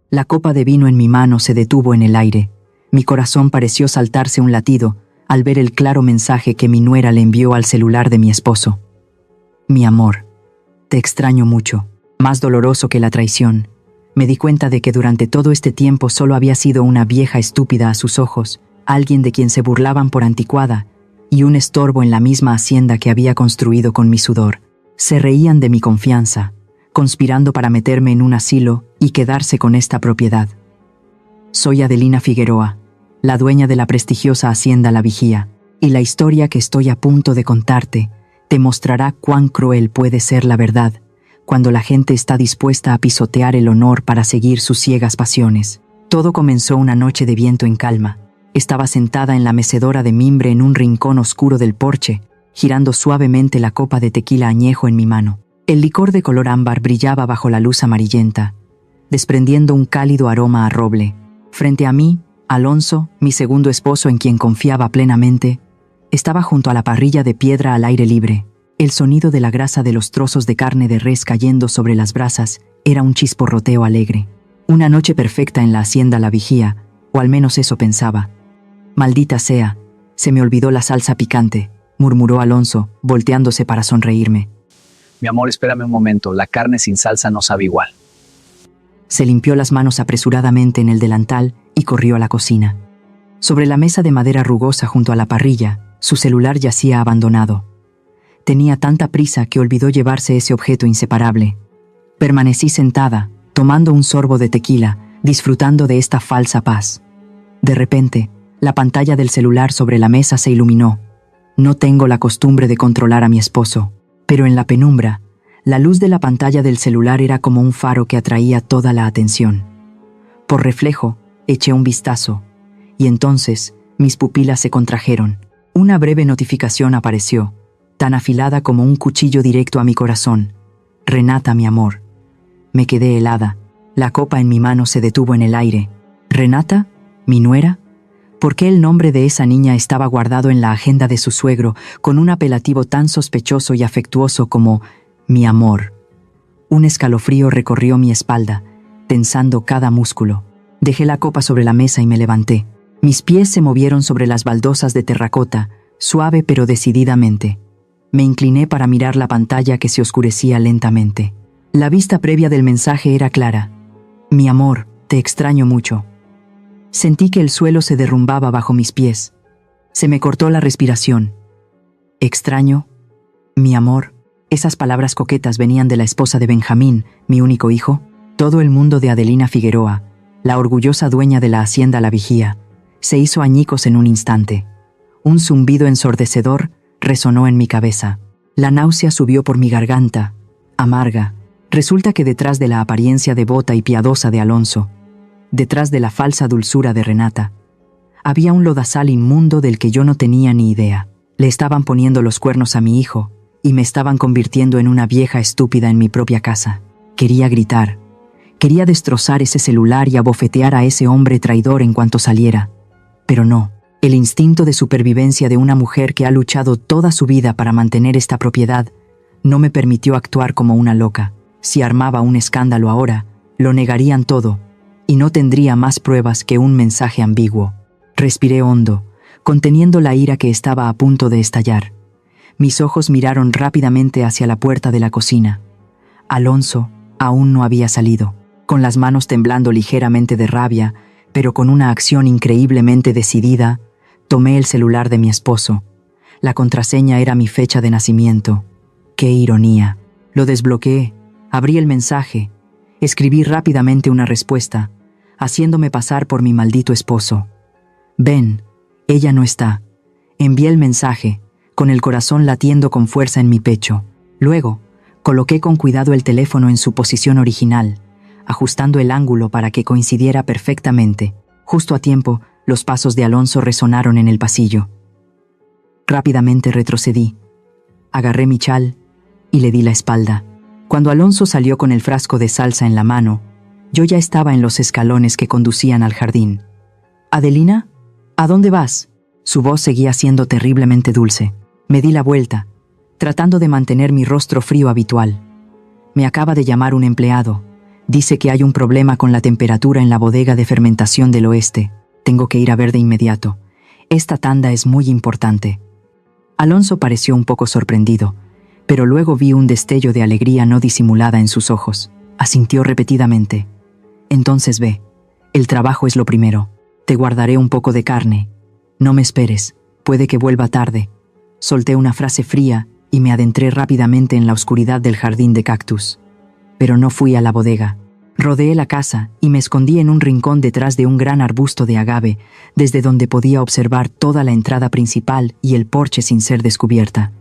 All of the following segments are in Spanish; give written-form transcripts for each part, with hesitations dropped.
La copa de vino en mi mano se detuvo en el aire. Mi corazón pareció saltarse un latido al ver el claro mensaje que mi nuera le envió al celular de mi esposo. Mi amor, te extraño mucho, más doloroso que la traición. Me di cuenta de que durante todo este tiempo solo había sido una vieja estúpida a sus ojos, alguien de quien se burlaban por anticuada, y un estorbo en la misma hacienda que había construido con mi sudor. Se reían de mi confianza, conspirando para meterme en un asilo y quedarse con esta propiedad. Soy Adelina Figueroa, la dueña de la prestigiosa hacienda La Vigía, y la historia que estoy a punto de contarte te mostrará cuán cruel puede ser la verdad cuando la gente está dispuesta a pisotear el honor para seguir sus ciegas pasiones. Todo comenzó una noche de viento en calma. Estaba sentada en la mecedora de mimbre en un rincón oscuro del porche, girando suavemente la copa de tequila añejo en mi mano. El licor de color ámbar brillaba bajo la luz amarillenta, desprendiendo un cálido aroma a roble. Frente a mí, Alonso, mi segundo esposo en quien confiaba plenamente, estaba junto a la parrilla de piedra al aire libre. El sonido de la grasa de los trozos de carne de res cayendo sobre las brasas era un chisporroteo alegre. Una noche perfecta en la hacienda La Vigía, o al menos eso pensaba. Maldita sea, se me olvidó la salsa picante, murmuró Alonso, volteándose para sonreírme. Mi amor, espérame un momento, la carne sin salsa no sabe igual. Se limpió las manos apresuradamente en el delantal y corrió a la cocina. Sobre la mesa de madera rugosa junto a la parrilla, su celular yacía abandonado. Tenía tanta prisa que olvidó llevarse ese objeto inseparable. Permanecí sentada, tomando un sorbo de tequila, disfrutando de esta falsa paz. De repente, la pantalla del celular sobre la mesa se iluminó. No tengo la costumbre de controlar a mi esposo, pero en la penumbra, la luz de la pantalla del celular era como un faro que atraía toda la atención. Por reflejo, eché un vistazo, y entonces mis pupilas se contrajeron. Una breve notificación apareció, tan afilada como un cuchillo directo a mi corazón. Renata, mi amor. Me quedé helada. La copa en mi mano se detuvo en el aire. ¿Renata? ¿Mi nuera? ¿Por qué el nombre de esa niña estaba guardado en la agenda de su suegro con un apelativo tan sospechoso y afectuoso como mi amor? Un escalofrío recorrió mi espalda, tensando cada músculo. Dejé la copa sobre la mesa y me levanté. Mis pies se movieron sobre las baldosas de terracota, suave pero decididamente. Me incliné para mirar la pantalla que se oscurecía lentamente. La vista previa del mensaje era clara. Mi amor, te extraño mucho. Sentí que el suelo se derrumbaba bajo mis pies. Se me cortó la respiración. Extraño, mi amor. Esas palabras coquetas venían de la esposa de Benjamín, mi único hijo. Todo el mundo de Adelina Figueroa, la orgullosa dueña de la hacienda La Vigía, se hizo añicos en un instante. Un zumbido ensordecedor resonó en mi cabeza. La náusea subió por mi garganta, amarga. Resulta que detrás de la apariencia devota y piadosa de Alonso, detrás de la falsa dulzura de Renata, había un lodazal inmundo del que yo no tenía ni idea. Le estaban poniendo los cuernos a mi hijo y me estaban convirtiendo en una vieja estúpida en mi propia casa. Quería gritar. Quería destrozar ese celular y abofetear a ese hombre traidor en cuanto saliera. Pero no. El instinto de supervivencia de una mujer que ha luchado toda su vida para mantener esta propiedad no me permitió actuar como una loca. Si armaba un escándalo ahora, lo negarían todo, y no tendría más pruebas que un mensaje ambiguo. Respiré hondo, conteniendo la ira que estaba a punto de estallar. Mis ojos miraron rápidamente hacia la puerta de la cocina. Alonso aún no había salido. Con las manos temblando ligeramente de rabia, pero con una acción increíblemente decidida, tomé el celular de mi esposo. La contraseña era mi fecha de nacimiento. ¡Qué ironía! Lo desbloqueé, abrí el mensaje, escribí rápidamente una respuesta, haciéndome pasar por mi maldito esposo. «Ben, ella no está». Envié el mensaje, con el corazón latiendo con fuerza en mi pecho. Luego, coloqué con cuidado el teléfono en su posición original, ajustando el ángulo para que coincidiera perfectamente. Justo a tiempo, los pasos de Alonso resonaron en el pasillo. Rápidamente retrocedí. Agarré mi chal y le di la espalda. Cuando Alonso salió con el frasco de salsa en la mano, yo ya estaba en los escalones que conducían al jardín. «¿Adelina? ¿A dónde vas?» Su voz seguía siendo terriblemente dulce. Me di la vuelta, tratando de mantener mi rostro frío habitual. Me acaba de llamar un empleado. Dice que hay un problema con la temperatura en la bodega de fermentación del oeste. Tengo que ir a ver de inmediato. Esta tanda es muy importante. Alonso pareció un poco sorprendido, pero luego vi un destello de alegría no disimulada en sus ojos. Asintió repetidamente. Entonces ve, el trabajo es lo primero. Te guardaré un poco de carne. No me esperes, puede que vuelva tarde. Solté una frase fría y me adentré rápidamente en la oscuridad del jardín de cactus. Pero no fui a la bodega. Rodeé la casa y me escondí en un rincón detrás de un gran arbusto de agave, desde donde podía observar toda la entrada principal y el porche sin ser descubierta.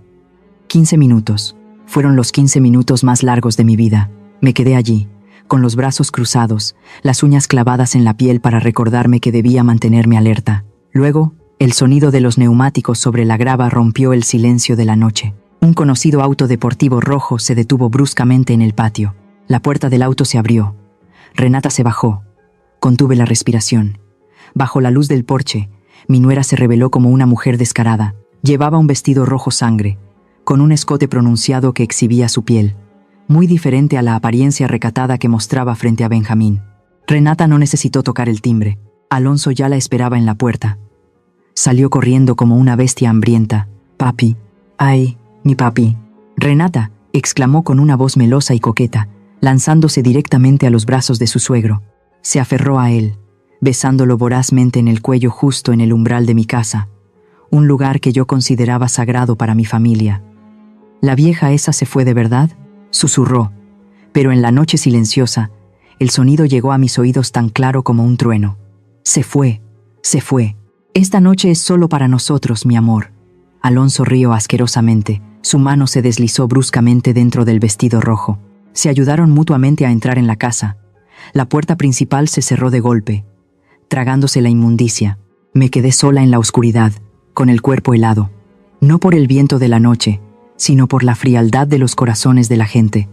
15 minutos. Fueron los 15 minutos más largos de mi vida. Me quedé allí, con los brazos cruzados, las uñas clavadas en la piel para recordarme que debía mantenerme alerta. Luego, el sonido de los neumáticos sobre la grava rompió el silencio de la noche. Un conocido auto deportivo rojo se detuvo bruscamente en el patio. La puerta del auto se abrió. Renata se bajó. Contuve la respiración. Bajo la luz del porche, mi nuera se reveló como una mujer descarada. Llevaba un vestido rojo sangre, con un escote pronunciado que exhibía su piel, muy diferente a la apariencia recatada que mostraba frente a Benjamín. Renata no necesitó tocar el timbre. Alonso ya la esperaba en la puerta. Salió corriendo como una bestia hambrienta. «Papi, ay, mi papi». «Renata», exclamó con una voz melosa y coqueta, lanzándose directamente a los brazos de su suegro. Se aferró a él, besándolo vorazmente en el cuello justo en el umbral de mi casa, un lugar que yo consideraba sagrado para mi familia. «¿La vieja esa se fue de verdad?», susurró, pero en la noche silenciosa, el sonido llegó a mis oídos tan claro como un trueno. «Se fue, se fue. Esta noche es solo para nosotros, mi amor». Alonso rió asquerosamente. Su mano se deslizó bruscamente dentro del vestido rojo. Se ayudaron mutuamente a entrar en la casa. La puerta principal se cerró de golpe, tragándose la inmundicia. Me quedé sola en la oscuridad, con el cuerpo helado, no por el viento de la noche, sino por la frialdad de los corazones de la gente.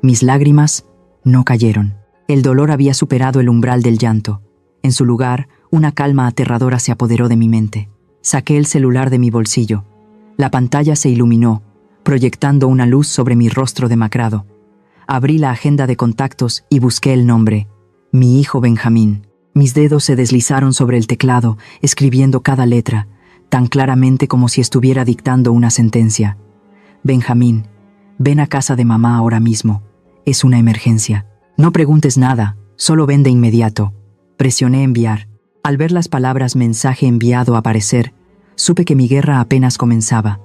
Mis lágrimas no cayeron. El dolor había superado el umbral del llanto. En su lugar, una calma aterradora se apoderó de mi mente. Saqué el celular de mi bolsillo. La pantalla se iluminó, proyectando una luz sobre mi rostro demacrado. Abrí la agenda de contactos y busqué el nombre. Mi hijo Benjamín. Mis dedos se deslizaron sobre el teclado, escribiendo cada letra, tan claramente como si estuviera dictando una sentencia. «Benjamín, ven a casa de mamá ahora mismo. Es una emergencia. No preguntes nada, solo ven de inmediato». Presioné enviar. Al ver las palabras mensaje enviado aparecer, supe que mi guerra apenas comenzaba.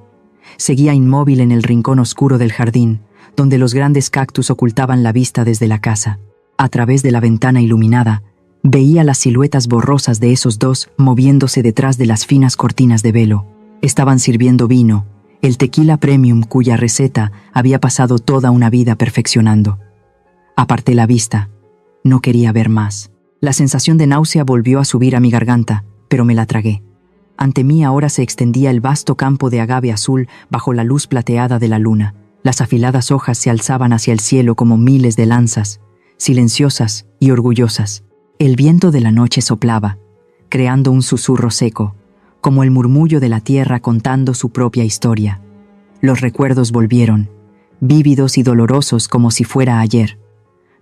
Seguía inmóvil en el rincón oscuro del jardín, donde los grandes cactus ocultaban la vista desde la casa. A través de la ventana iluminada, veía las siluetas borrosas de esos dos moviéndose detrás de las finas cortinas de velo. Estaban sirviendo vino, el tequila premium cuya receta había pasado toda una vida perfeccionando. Aparté la vista. No quería ver más. La sensación de náusea volvió a subir a mi garganta, pero me la tragué. Ante mí ahora se extendía el vasto campo de agave azul bajo la luz plateada de la luna. Las afiladas hojas se alzaban hacia el cielo como miles de lanzas, silenciosas y orgullosas. El viento de la noche soplaba, creando un susurro seco, como el murmullo de la tierra contando su propia historia. Los recuerdos volvieron, vívidos y dolorosos como si fuera ayer.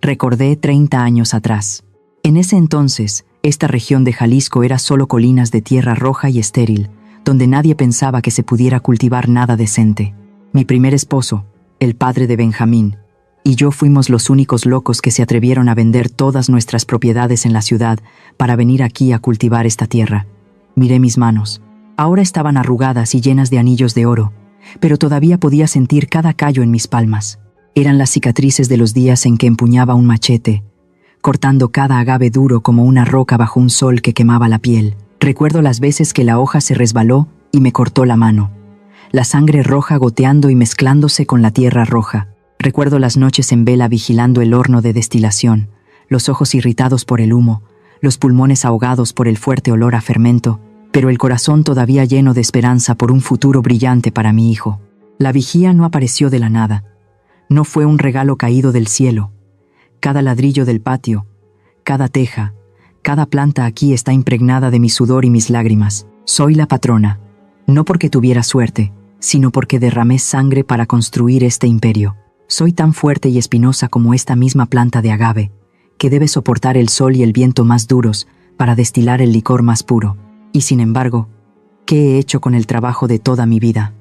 Recordé 30 años atrás. En ese entonces, esta región de Jalisco era solo colinas de tierra roja y estéril, donde nadie pensaba que se pudiera cultivar nada decente. Mi primer esposo, el padre de Benjamín, y yo fuimos los únicos locos que se atrevieron a vender todas nuestras propiedades en la ciudad para venir aquí a cultivar esta tierra. Miré mis manos. Ahora estaban arrugadas y llenas de anillos de oro, pero todavía podía sentir cada callo en mis palmas. Eran las cicatrices de los días en que empuñaba un machete, cortando cada agave duro como una roca bajo un sol que quemaba la piel. Recuerdo las veces que la hoja se resbaló y me cortó la mano, la sangre roja goteando y mezclándose con la tierra roja. Recuerdo las noches en vela vigilando el horno de destilación, los ojos irritados por el humo, los pulmones ahogados por el fuerte olor a fermento, pero el corazón todavía lleno de esperanza por un futuro brillante para mi hijo. La vigía no apareció de la nada. No fue un regalo caído del cielo. Cada ladrillo del patio, cada teja, cada planta aquí está impregnada de mi sudor y mis lágrimas. Soy la patrona, no porque tuviera suerte, sino porque derramé sangre para construir este imperio. Soy tan fuerte y espinosa como esta misma planta de agave, que debe soportar el sol y el viento más duros para destilar el licor más puro. Y sin embargo, ¿qué he hecho con el trabajo de toda mi vida?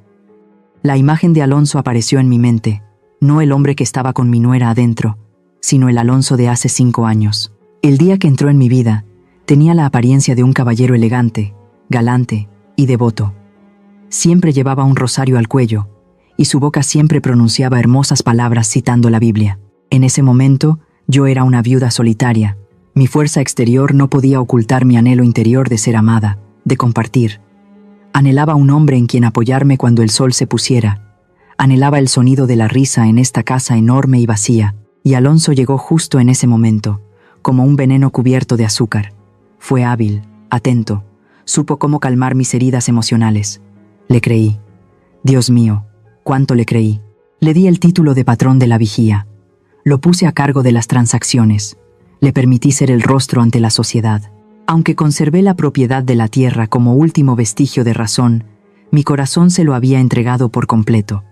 La imagen de Alonso apareció en mi mente, no el hombre que estaba con mi nuera adentro, sino el Alonso de hace 5 años. El día que entró en mi vida, tenía la apariencia de un caballero elegante, galante y devoto. Siempre llevaba un rosario al cuello, y su boca siempre pronunciaba hermosas palabras citando la Biblia. En ese momento, yo era una viuda solitaria. Mi fuerza exterior no podía ocultar mi anhelo interior de ser amada, de compartir. Anhelaba un hombre en quien apoyarme cuando el sol se pusiera. Anhelaba el sonido de la risa en esta casa enorme y vacía, y Alonso llegó justo en ese momento, como un veneno cubierto de azúcar. Fue hábil, atento, supo cómo calmar mis heridas emocionales. Le creí. Dios mío, cuánto le creí. Le di el título de patrón de la vigía. Lo puse a cargo de las transacciones. Le permití ser el rostro ante la sociedad. Aunque conservé la propiedad de la tierra como último vestigio de razón, mi corazón se lo había entregado por completo.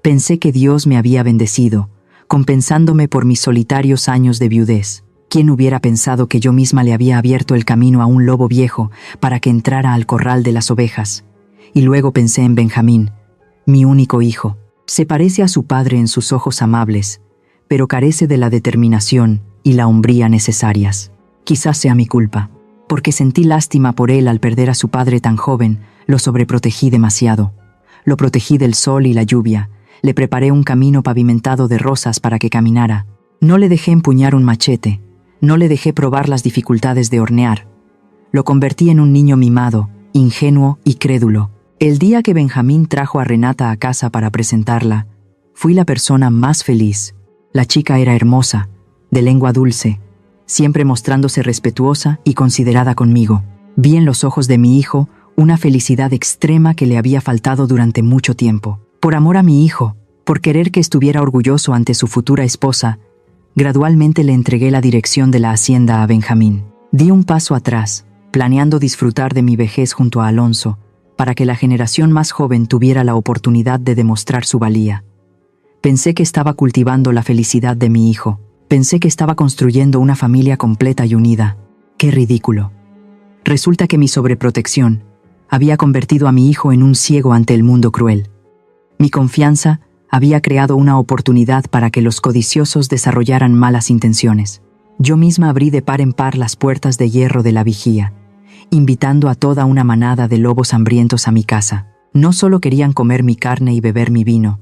Pensé que Dios me había bendecido, compensándome por mis solitarios años de viudez. ¿Quién hubiera pensado que yo misma le había abierto el camino a un lobo viejo para que entrara al corral de las ovejas? Y luego pensé en Benjamín, mi único hijo. Se parece a su padre en sus ojos amables, pero carece de la determinación y la hombría necesarias. Quizás sea mi culpa, porque sentí lástima por él al perder a su padre tan joven, lo sobreprotegí demasiado. Lo protegí del sol y la lluvia, le preparé un camino pavimentado de rosas para que caminara. No le dejé empuñar un machete, no le dejé probar las dificultades de hornear. Lo convertí en un niño mimado, ingenuo y crédulo. El día que Benjamín trajo a Renata a casa para presentarla, fui la persona más feliz. La chica era hermosa, de lengua dulce, siempre mostrándose respetuosa y considerada conmigo. Vi en los ojos de mi hijo una felicidad extrema que le había faltado durante mucho tiempo. Por amor a mi hijo, por querer que estuviera orgulloso ante su futura esposa, gradualmente le entregué la dirección de la hacienda a Benjamín. Di un paso atrás, planeando disfrutar de mi vejez junto a Alonso, para que la generación más joven tuviera la oportunidad de demostrar su valía. Pensé que estaba cultivando la felicidad de mi hijo. Pensé que estaba construyendo una familia completa y unida. ¡Qué ridículo! Resulta que mi sobreprotección había convertido a mi hijo en un ciego ante el mundo cruel. Mi confianza había creado una oportunidad para que los codiciosos desarrollaran malas intenciones. Yo misma abrí de par en par las puertas de hierro de la vigía, invitando a toda una manada de lobos hambrientos a mi casa. No solo querían comer mi carne y beber mi vino,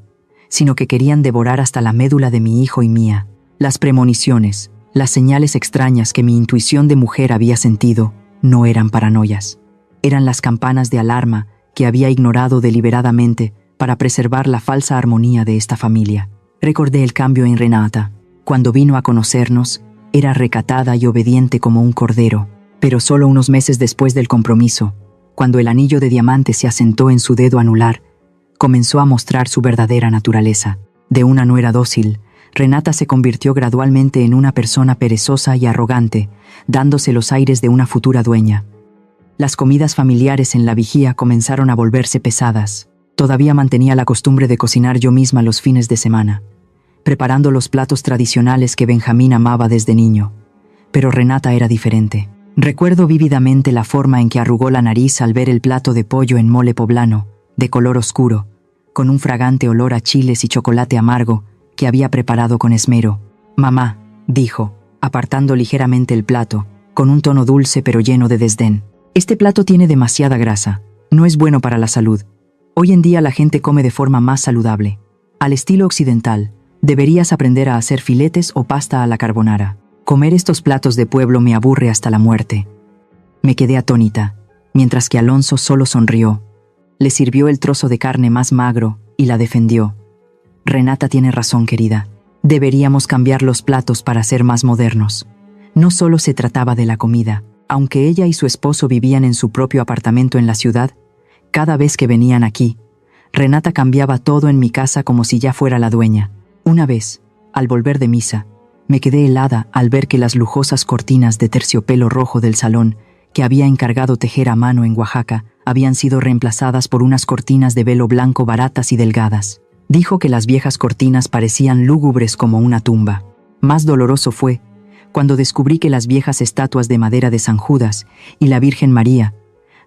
sino que querían devorar hasta la médula de mi hijo y mía. Las premoniciones, las señales extrañas que mi intuición de mujer había sentido, no eran paranoias. Eran las campanas de alarma que había ignorado deliberadamente para preservar la falsa armonía de esta familia. Recordé el cambio en Renata. Cuando vino a conocernos, era recatada y obediente como un cordero. Pero solo unos meses después del compromiso, cuando el anillo de diamante se asentó en su dedo anular, comenzó a mostrar su verdadera naturaleza. De una nuera dócil, Renata se convirtió gradualmente en una persona perezosa y arrogante, dándose los aires de una futura dueña. Las comidas familiares en la vigía comenzaron a volverse pesadas. Todavía mantenía la costumbre de cocinar yo misma los fines de semana, preparando los platos tradicionales que Benjamín amaba desde niño. Pero Renata era diferente. Recuerdo vívidamente la forma en que arrugó la nariz al ver el plato de pollo en mole poblano, de color oscuro, con un fragante olor a chiles y chocolate amargo que había preparado con esmero. «Mamá», dijo, apartando ligeramente el plato, con un tono dulce pero lleno de desdén. «Este plato tiene demasiada grasa. No es bueno para la salud. Hoy en día la gente come de forma más saludable. Al estilo occidental, deberías aprender a hacer filetes o pasta a la carbonara. Comer estos platos de pueblo me aburre hasta la muerte». Me quedé atónita, mientras que Alonso solo sonrió. Le sirvió el trozo de carne más magro y la defendió. «Renata tiene razón, querida. Deberíamos cambiar los platos para ser más modernos». No solo se trataba de la comida. Aunque ella y su esposo vivían en su propio apartamento en la ciudad, cada vez que venían aquí, Renata cambiaba todo en mi casa como si ya fuera la dueña. Una vez, al volver de misa, me quedé helada al ver que las lujosas cortinas de terciopelo rojo del salón, que había encargado tejer a mano en Oaxaca, habían sido reemplazadas por unas cortinas de velo blanco baratas y delgadas. Dijo que las viejas cortinas parecían lúgubres como una tumba. Más doloroso fue cuando descubrí que las viejas estatuas de madera de San Judas y la Virgen María,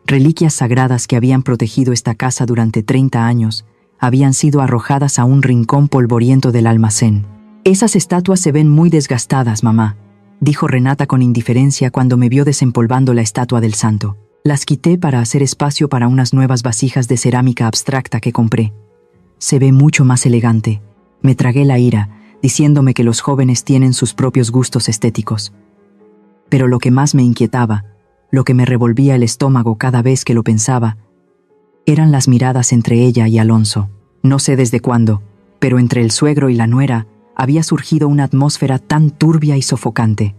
reliquias sagradas que habían protegido esta casa durante 30 años, habían sido arrojadas a un rincón polvoriento del almacén. «Esas estatuas se ven muy desgastadas, mamá», dijo Renata con indiferencia cuando me vio desempolvando la estatua del santo. Las quité para hacer espacio para unas nuevas vasijas de cerámica abstracta que compré. Se ve mucho más elegante. Me tragué la ira, diciéndome que los jóvenes tienen sus propios gustos estéticos. Pero lo que más me inquietaba, lo que me revolvía el estómago cada vez que lo pensaba, eran las miradas entre ella y Alonso. No sé desde cuándo, pero entre el suegro y la nuera había surgido una atmósfera tan turbia y sofocante.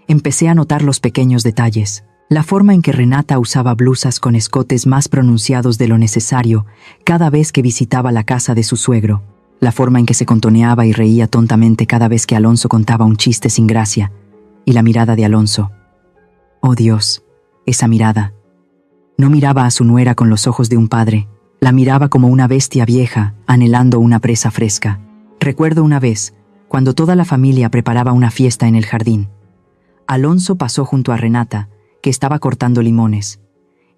Empecé a notar los pequeños detalles. La forma en que Renata usaba blusas con escotes más pronunciados de lo necesario cada vez que visitaba la casa de su suegro. La forma en que se contoneaba y reía tontamente cada vez que Alonso contaba un chiste sin gracia. Y la mirada de Alonso. Oh Dios, esa mirada. No miraba a su nuera con los ojos de un padre. La miraba como una bestia vieja, anhelando una presa fresca. Recuerdo una vez, cuando toda la familia preparaba una fiesta en el jardín. Alonso pasó junto a Renata, que estaba cortando limones.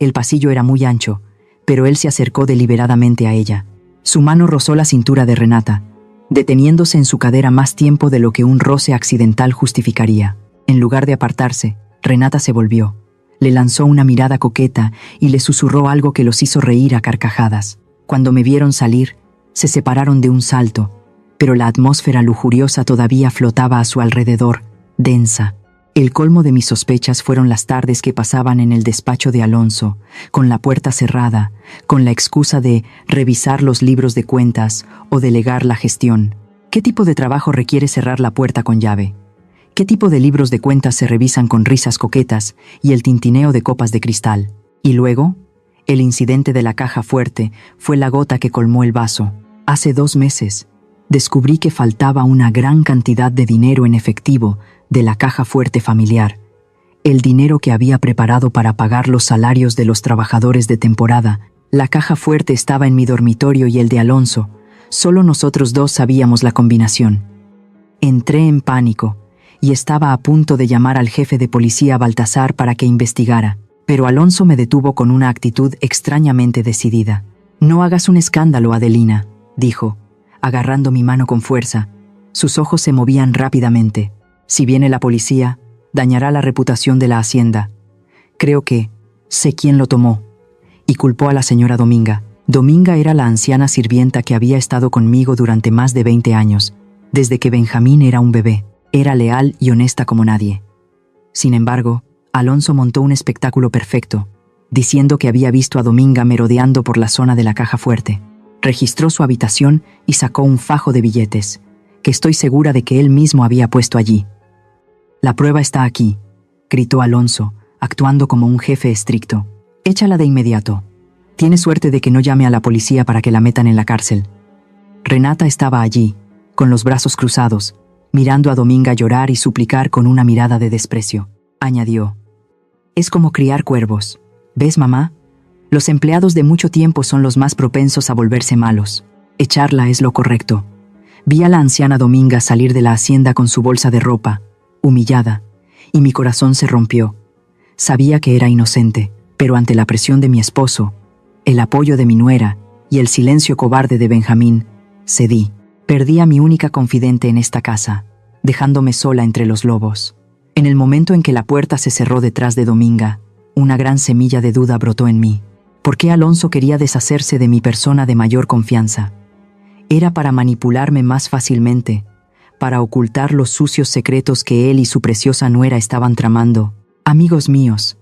El pasillo era muy ancho, pero él se acercó deliberadamente a ella. Su mano rozó la cintura de Renata, deteniéndose en su cadera más tiempo de lo que un roce accidental justificaría. En lugar de apartarse, Renata se volvió, le lanzó una mirada coqueta y le susurró algo que los hizo reír a carcajadas. Cuando me vieron salir, se separaron de un salto, pero la atmósfera lujuriosa todavía flotaba a su alrededor, densa. El colmo de mis sospechas fueron las tardes que pasaban en el despacho de Alonso, con la puerta cerrada, con la excusa de revisar los libros de cuentas o delegar la gestión. ¿Qué tipo de trabajo requiere cerrar la puerta con llave? ¿Qué tipo de libros de cuentas se revisan con risas coquetas y el tintineo de copas de cristal? Y luego, el incidente de la caja fuerte fue la gota que colmó el vaso. Hace 2 meses, descubrí que faltaba una gran cantidad de dinero en efectivo de la caja fuerte familiar, el dinero que había preparado para pagar los salarios de los trabajadores de temporada. La caja fuerte estaba en mi dormitorio y el de Alonso. Solo nosotros dos sabíamos la combinación. Entré en pánico y estaba a punto de llamar al jefe de policía Baltasar para que investigara, pero Alonso me detuvo con una actitud extrañamente decidida. «No hagas un escándalo, Adelina», dijo, agarrando mi mano con fuerza. Sus ojos se movían rápidamente. «Si viene la policía, dañará la reputación de la hacienda. Creo que sé quién lo tomó». Y culpó a la señora Dominga. Dominga era la anciana sirvienta que había estado conmigo durante más de 20 años, desde que Benjamín era un bebé. Era leal y honesta como nadie. Sin embargo, Alonso montó un espectáculo perfecto, diciendo que había visto a Dominga merodeando por la zona de la caja fuerte. Registró su habitación y sacó un fajo de billetes, que estoy segura de que él mismo había puesto allí. «La prueba está aquí», gritó Alonso, actuando como un jefe estricto. «Échala de inmediato. Tiene suerte de que no llame a la policía para que la metan en la cárcel». Renata estaba allí, con los brazos cruzados, mirando a Dominga llorar y suplicar con una mirada de desprecio. Añadió: «Es como criar cuervos. ¿Ves, mamá? Los empleados de mucho tiempo son los más propensos a volverse malos. Echarla es lo correcto». Vi a la anciana Dominga salir de la hacienda con su bolsa de ropa, humillada, y mi corazón se rompió. Sabía que era inocente, pero ante la presión de mi esposo, el apoyo de mi nuera y el silencio cobarde de Benjamín, cedí. Perdí a mi única confidente en esta casa, dejándome sola entre los lobos. En el momento en que la puerta se cerró detrás de Dominga, una gran semilla de duda brotó en mí. ¿Por qué Alonso quería deshacerse de mi persona de mayor confianza? Era para manipularme más fácilmente, para ocultar los sucios secretos que él y su preciosa nuera estaban tramando. Amigos míos,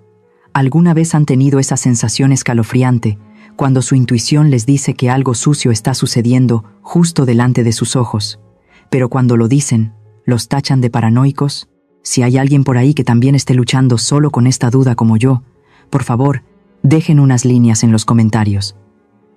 ¿alguna vez han tenido esa sensación escalofriante cuando su intuición les dice que algo sucio está sucediendo justo delante de sus ojos, pero cuando lo dicen, los tachan de paranoicos? Si hay alguien por ahí que también esté luchando solo con esta duda como yo, por favor, dejen unas líneas en los comentarios,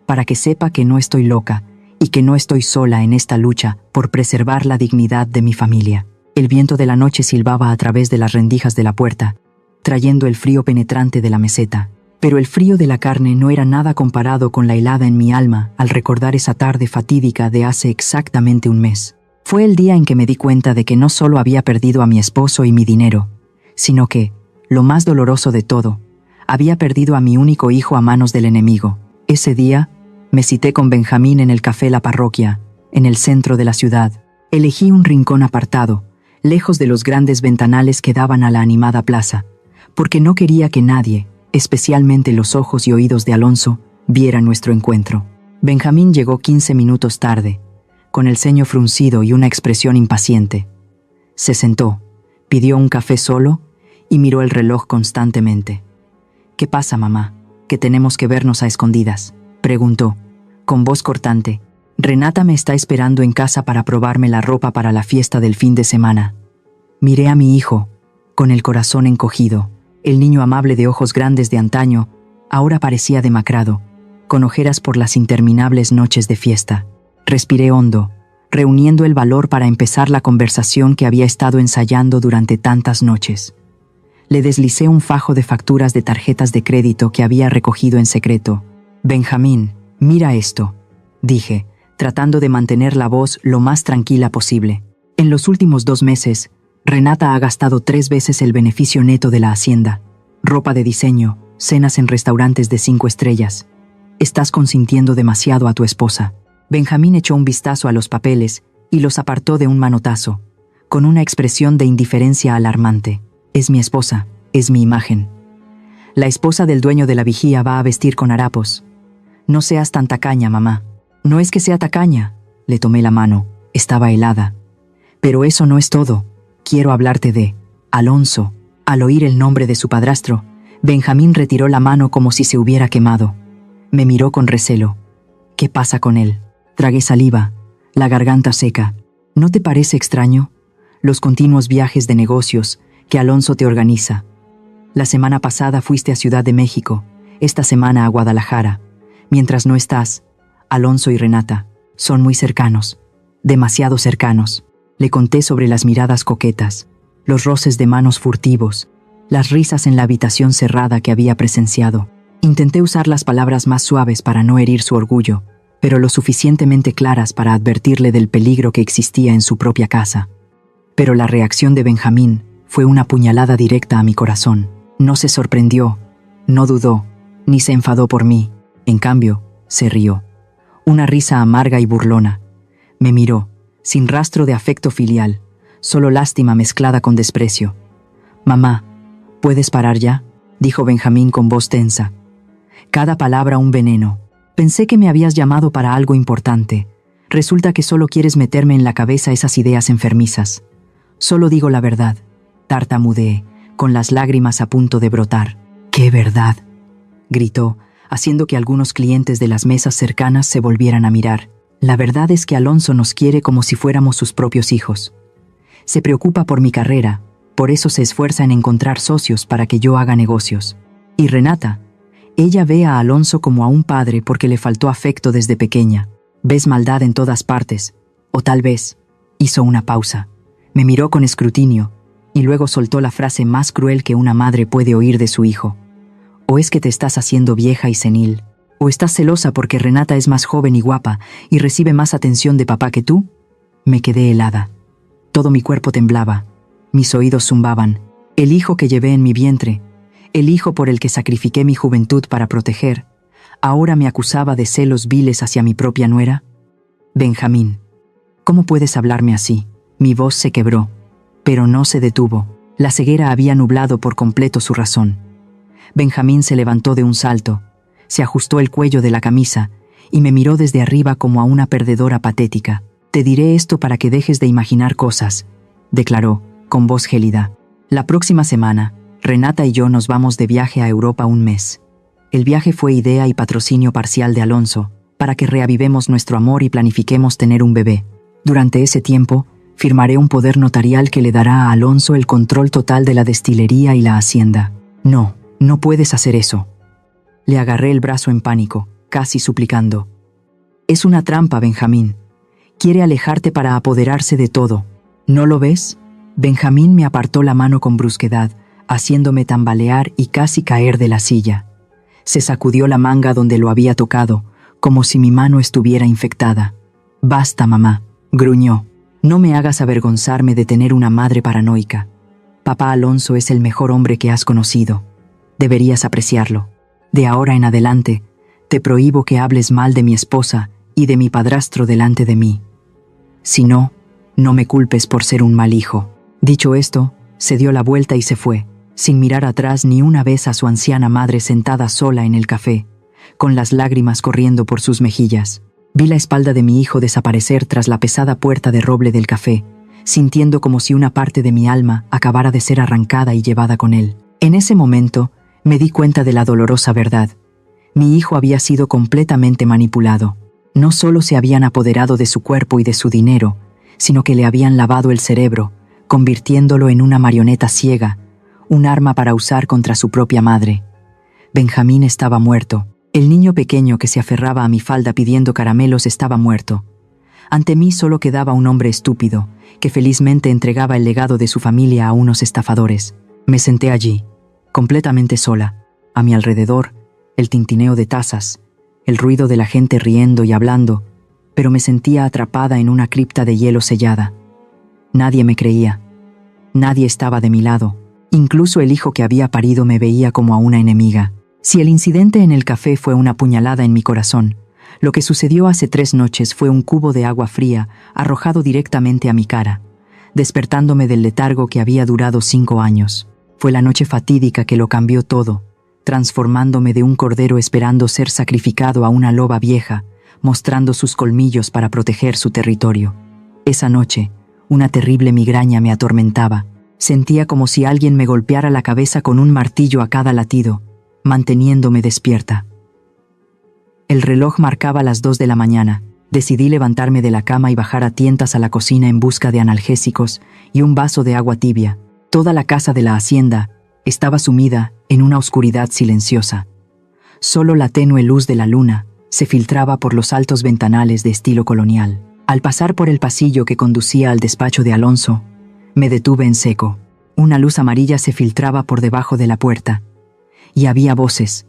para que sepa que no estoy loca y que no estoy sola en esta lucha por preservar la dignidad de mi familia. El viento de la noche silbaba a través de las rendijas de la puerta, trayendo el frío penetrante de la meseta. Pero el frío de la carne no era nada comparado con la helada en mi alma al recordar esa tarde fatídica de hace exactamente un mes. Fue el día en que me di cuenta de que no solo había perdido a mi esposo y mi dinero, sino que, lo más doloroso de todo, había perdido a mi único hijo a manos del enemigo. Ese día, me cité con Benjamín en el café La Parroquia, en el centro de la ciudad. Elegí un rincón apartado, lejos de los grandes ventanales que daban a la animada plaza, porque no quería que nadie, especialmente los ojos y oídos de Alonso, viera nuestro encuentro. Benjamín llegó 15 minutos tarde, con el ceño fruncido y una expresión impaciente. Se sentó, pidió un café solo y miró el reloj constantemente. «¿Qué pasa, mamá? ¿Que tenemos que vernos a escondidas?», preguntó, con voz cortante. «Renata me está esperando en casa para probarme la ropa para la fiesta del fin de semana». Miré a mi hijo, con el corazón encogido. El niño amable de ojos grandes de antaño ahora parecía demacrado, con ojeras por las interminables noches de fiesta. Respiré hondo, reuniendo el valor para empezar la conversación que había estado ensayando durante tantas noches. Le deslicé un fajo de facturas de tarjetas de crédito que había recogido en secreto. «Benjamín, mira esto», dije, tratando de mantener la voz lo más tranquila posible. «En los últimos 2 meses, Renata ha gastado 3 veces el beneficio neto de la hacienda. Ropa de diseño, cenas en restaurantes de 5 estrellas. Estás consintiendo demasiado a tu esposa». Benjamín echó un vistazo a los papeles y los apartó de un manotazo, con una expresión de indiferencia alarmante. «Es mi esposa, es mi imagen. La esposa del dueño de la vigía va a vestir con harapos. No seas tan tacaña, mamá». «No es que sea tacaña», le tomé la mano, estaba helada. «Pero eso no es todo. Quiero hablarte de Alonso». Al oír el nombre de su padrastro, Benjamín retiró la mano como si se hubiera quemado. Me miró con recelo. «¿Qué pasa con él?». Tragué saliva, la garganta seca. «¿No te parece extraño? Los continuos viajes de negocios que Alonso te organiza. La semana pasada fuiste a Ciudad de México, esta semana a Guadalajara. Mientras no estás, Alonso y Renata son muy cercanos, demasiado cercanos». Le conté sobre las miradas coquetas, los roces de manos furtivos, las risas en la habitación cerrada que había presenciado. Intenté usar las palabras más suaves para no herir su orgullo, pero lo suficientemente claras para advertirle del peligro que existía en su propia casa. Pero la reacción de Benjamín fue una puñalada directa a mi corazón. No se sorprendió, no dudó, ni se enfadó por mí. En cambio, se rió. Una risa amarga y burlona. Me miró, sin rastro de afecto filial, solo lástima mezclada con desprecio. «Mamá, ¿puedes parar ya?», dijo Benjamín con voz tensa. «Cada palabra un veneno. Pensé que me habías llamado para algo importante. Resulta que solo quieres meterme en la cabeza esas ideas enfermizas. Solo digo la verdad», tartamudeé, con las lágrimas a punto de brotar. «¿Qué verdad?», gritó, haciendo que algunos clientes de las mesas cercanas se volvieran a mirar. «La verdad es que Alonso nos quiere como si fuéramos sus propios hijos. Se preocupa por mi carrera, por eso se esfuerza en encontrar socios para que yo haga negocios. Y Renata, ella ve a Alonso como a un padre porque le faltó afecto desde pequeña. Ves maldad en todas partes. O tal vez», hizo una pausa, me miró con escrutinio y luego soltó la frase más cruel que una madre puede oír de su hijo. «¿O es que te estás haciendo vieja y senil? ¿O estás celosa porque Renata es más joven y guapa y recibe más atención de papá que tú?». Me quedé helada. Todo mi cuerpo temblaba. Mis oídos zumbaban. El hijo que llevé en mi vientre, el hijo por el que sacrifiqué mi juventud para proteger, ahora me acusaba de celos viles hacia mi propia nuera. «Benjamín, ¿cómo puedes hablarme así?». Mi voz se quebró, pero no se detuvo. La ceguera había nublado por completo su razón. Benjamín se levantó de un salto, se ajustó el cuello de la camisa y me miró desde arriba como a una perdedora patética. «Te diré esto para que dejes de imaginar cosas», declaró, con voz gélida. «La próxima semana, Renata y yo nos vamos de viaje a Europa un mes. El viaje fue idea y patrocinio parcial de Alonso, para que reavivemos nuestro amor y planifiquemos tener un bebé. Durante ese tiempo, firmaré un poder notarial que le dará a Alonso el control total de la destilería y la hacienda». «No, no puedes hacer eso». Le agarré el brazo en pánico, casi suplicando. «Es una trampa, Benjamín. Quiere alejarte para apoderarse de todo. ¿No lo ves?». Benjamín me apartó la mano con brusquedad, haciéndome tambalear y casi caer de la silla. Se sacudió la manga donde lo había tocado, como si mi mano estuviera infectada. «Basta, mamá», gruñó. «No me hagas avergonzarme de tener una madre paranoica. Papá Alonso es el mejor hombre que has conocido. Deberías apreciarlo. De ahora en adelante, te prohíbo que hables mal de mi esposa y de mi padrastro delante de mí. Si no, no me culpes por ser un mal hijo». Dicho esto, se dio la vuelta y se fue, sin mirar atrás ni una vez a su anciana madre sentada sola en el café, con las lágrimas corriendo por sus mejillas. Vi la espalda de mi hijo desaparecer tras la pesada puerta de roble del café, sintiendo como si una parte de mi alma acabara de ser arrancada y llevada con él. En ese momento, me di cuenta de la dolorosa verdad. Mi hijo había sido completamente manipulado. No solo se habían apoderado de su cuerpo y de su dinero, sino que le habían lavado el cerebro, convirtiéndolo en una marioneta ciega, un arma para usar contra su propia madre. Benjamín estaba muerto. El niño pequeño que se aferraba a mi falda pidiendo caramelos estaba muerto. Ante mí solo quedaba un hombre estúpido, que felizmente entregaba el legado de su familia a unos estafadores. Me senté allí, completamente sola. A mi alrededor, el tintineo de tazas, el ruido de la gente riendo y hablando, pero me sentía atrapada en una cripta de hielo sellada. Nadie me creía. Nadie estaba de mi lado. Incluso el hijo que había parido me veía como a una enemiga. Si el incidente en el café fue una puñalada en mi corazón, lo que sucedió hace 3 noches fue un cubo de agua fría arrojado directamente a mi cara, despertándome del letargo que había durado 5 años. Fue la noche fatídica que lo cambió todo, transformándome de un cordero esperando ser sacrificado a una loba vieja, mostrando sus colmillos para proteger su territorio. Esa noche, una terrible migraña me atormentaba. Sentía como si alguien me golpeara la cabeza con un martillo a cada latido, manteniéndome despierta. El reloj marcaba las 2 de la mañana. Decidí levantarme de la cama y bajar a tientas a la cocina en busca de analgésicos y un vaso de agua tibia. Toda la casa de la hacienda estaba sumida en una oscuridad silenciosa. Solo la tenue luz de la luna se filtraba por los altos ventanales de estilo colonial. Al pasar por el pasillo que conducía al despacho de Alonso, me detuve en seco. Una luz amarilla se filtraba por debajo de la puerta. Y había voces.